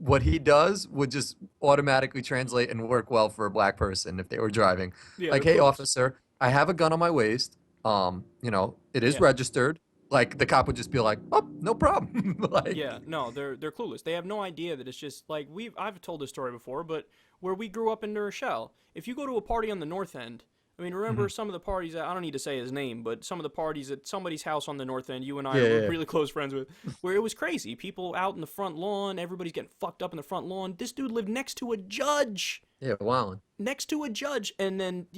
what he does would just automatically translate and work well for a black person if they were driving. Yeah, like, hey, officer, I have a gun on my waist. It is registered. Like the cop would just be like, "Oh, no problem." Like, yeah, no, they're clueless. They have no idea that it's just like I've told this story before, but where we grew up in New Rochelle, if you go to a party on the North End, I mean, remember some of the parties, I don't need to say his name, but some of the parties at somebody's house on the North End, you and I are really close friends with, where it was crazy. People out in the front lawn, everybody's getting fucked up in the front lawn. This dude lived next to a judge. Yeah, wow. Next to a judge. And then,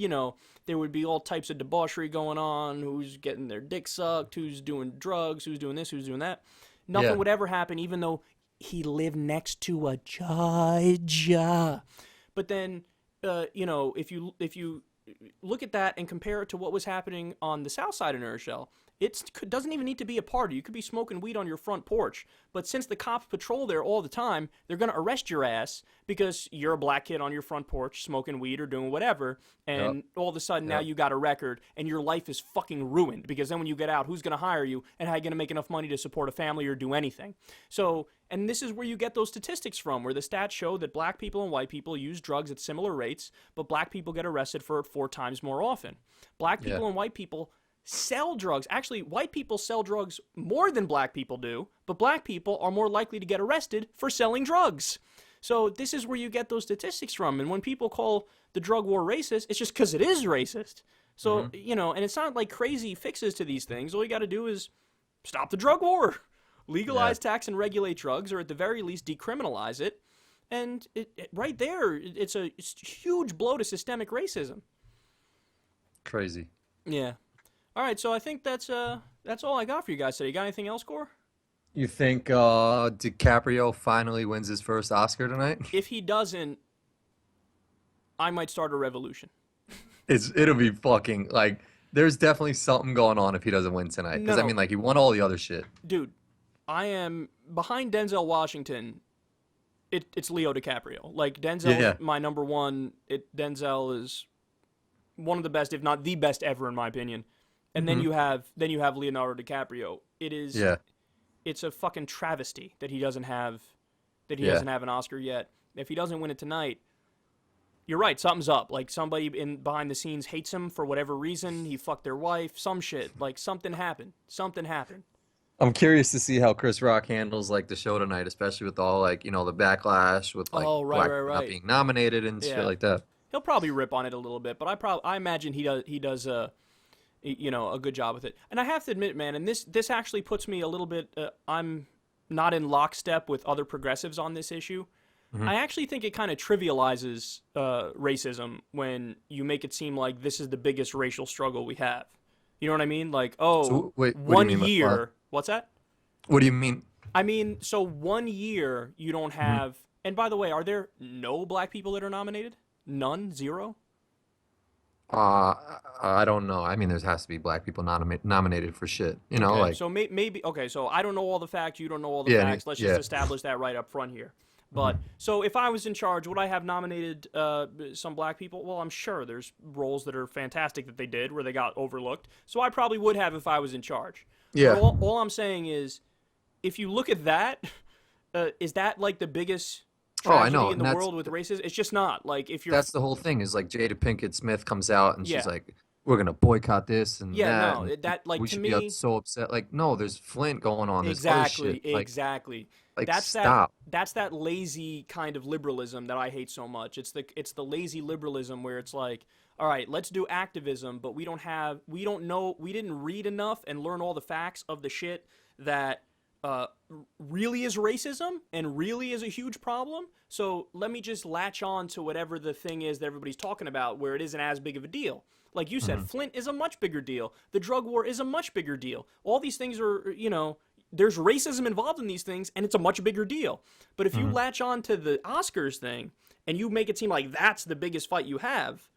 there would be all types of debauchery going on, who's getting their dick sucked, who's doing drugs, who's doing this, who's doing that. Nothing would ever happen, even though he lived next to a judge. But then, if you look at that and compare it to what was happening on the south side of New Rochelle, it doesn't even need to be a party. You could be smoking weed on your front porch. But since the cops patrol there all the time, they're going to arrest your ass because you're a black kid on your front porch smoking weed or doing whatever. And all of a sudden now you got a record and your life is fucking ruined. Because then when you get out, who's going to hire you? And how are you going to make enough money to support a family or do anything? So, and this is where you get those statistics from, where the stats show that black people and white people use drugs at similar rates, but black people get arrested for it 4 times more often. Black people and white people sell drugs. Actually, white people sell drugs more than black people do, but black people are more likely to get arrested for selling drugs. So this is where you get those statistics from. And when people call the drug war racist, it's just because it is racist. So, and it's not like crazy fixes to these things. All you got to do is stop the drug war. Legalize, tax, and regulate drugs, or at the very least decriminalize it. And right there, it's a huge blow to systemic racism. Crazy. Yeah. All right, so I think that's all I got for you guys today. You got anything else, Core? You think DiCaprio finally wins his first Oscar tonight? If he doesn't, I might start a revolution. It'll be fucking like there's definitely something going on if he doesn't win tonight. Because I mean, like he won all the other shit. Dude, I am behind Denzel Washington. It's Leo DiCaprio. Like Denzel is my number one. Denzel is one of the best, if not the best ever, in my opinion. And then you have Leonardo DiCaprio. It's a fucking travesty that he doesn't have an Oscar yet. If he doesn't win it tonight, you're right, something's up. Like somebody behind the scenes hates him for whatever reason. He fucked their wife, some shit. Like something happened. I'm curious to see how Chris Rock handles like the show tonight, especially with all like the backlash with like black not being nominated and shit like that. He'll probably rip on it a little bit, but I imagine he does a good job with it. And I have to admit, man, and this actually puts me a little bit. I'm not in lockstep with other progressives on this issue. I actually think it kind of trivializes racism when you make it seem like this is the biggest racial struggle we have. You know what I mean? Like, oh, So wait, what do you one mean by year. What's that? what do you mean? I mean, so 1 year you don't Mhm. have. And by the way, are there no black people that are nominated? None? Zero? I don't know. I mean, there has to be black people nominated for shit. You know, Okay, like so maybe okay, so I don't know all the facts, you don't know all the yeah, facts. Let's just yeah. establish that right up front here. Mhm. But so if I was in charge, would I have nominated some black people? Well, I'm sure there's roles that are fantastic that they did where they got overlooked. So I probably would have if I was in charge. But Yeah. all I'm saying is, if you look at that, is that like the biggest Oh, I tragedy know, in the and world with racism? It's just not. Like if you're, that's the whole thing. Is like Jada Pinkett Smith comes out and she's yeah, like, "We're gonna boycott this and yeah, that, no, and that like we to should be me, so upset." Like, no, there's Flint going on. There's other shit. exactly, exactly. Like That's that stop. that's that lazy kind of liberalism that I hate so much. It's the lazy liberalism where it's like, all right, let's do activism, but we don't know, we didn't read enough and learn all the facts of the shit that uh, really is racism and really is a huge problem. So let me just latch on to whatever the thing is that everybody's talking about where it isn't as big of a deal. Like you said, Hmm. Flint is a much bigger deal. The drug war is a much bigger deal. All these things are, there's racism involved in these things, and it's a much bigger deal. But if you Hmm. latch on to the Oscars thing and you make it seem like that's the biggest fight you have,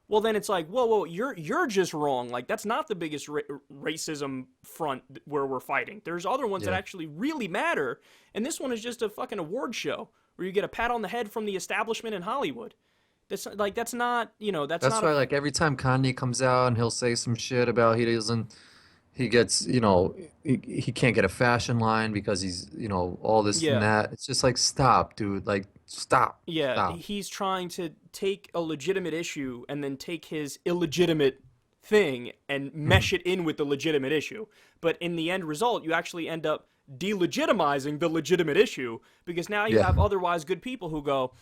well, then it's like, whoa, you're just wrong. Like that's not the biggest racism front where we're fighting. There's other ones that Yeah. actually really matter, and this one is just a fucking award show where you get a pat on the head from the establishment in Hollywood. That's not that's That's not a why, like, every time Kanye comes out and he'll say some shit about he gets, he can't get a fashion line because he's, all this and yeah. that. It's just like, stop, dude. Like, stop, Yeah, stop. he's trying to take a legitimate issue and then take his illegitimate thing and Mhm. mesh it in with the legitimate issue. But in the end result, you actually end up delegitimizing the legitimate issue because now you Yeah. have otherwise good people who go,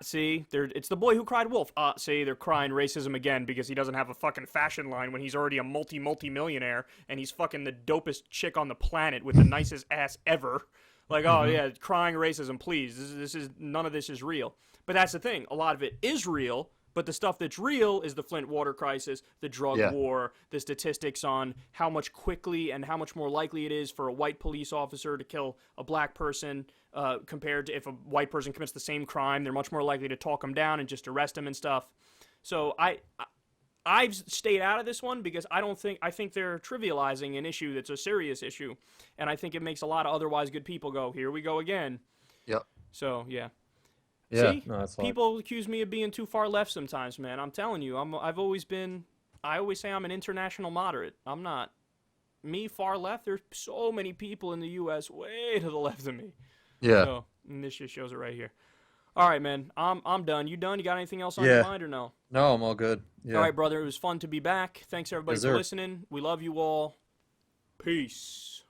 see, it's the boy who cried wolf. See, they're crying racism again because he doesn't have a fucking fashion line when he's already a multi-millionaire and he's fucking the dopest chick on the planet with the nicest ass ever. Like, oh Hmm. yeah, crying racism, please. This is none of this is real. But that's the thing. A lot of it is real, but the stuff that's real is the Flint water crisis, the drug Yeah. war, the statistics on how much quickly and how much more likely it is for a white police officer to kill a black person compared to if a white person commits the same crime. They're much more likely to talk him down and just arrest him and stuff. So I've stayed out of this one because I think they're trivializing an issue that's a serious issue, and I think it makes a lot of otherwise good people go, "Here we go again." Yep. So yeah, Yeah. see, No, that's fine. people accuse me of being too far left sometimes, man. I'm telling you, I've always been. I always say I'm an international moderate. I'm not me far left. There's so many people in the U.S. way to the left of me. Yeah. So and this just shows it right here. All right, man. I'm done. You done? You got anything else on your Yeah. mind or no? No, I'm all good. All Yeah. right, brother. It was fun to be back. Thanks everybody Yes, for sir. listening. We love you all. Peace.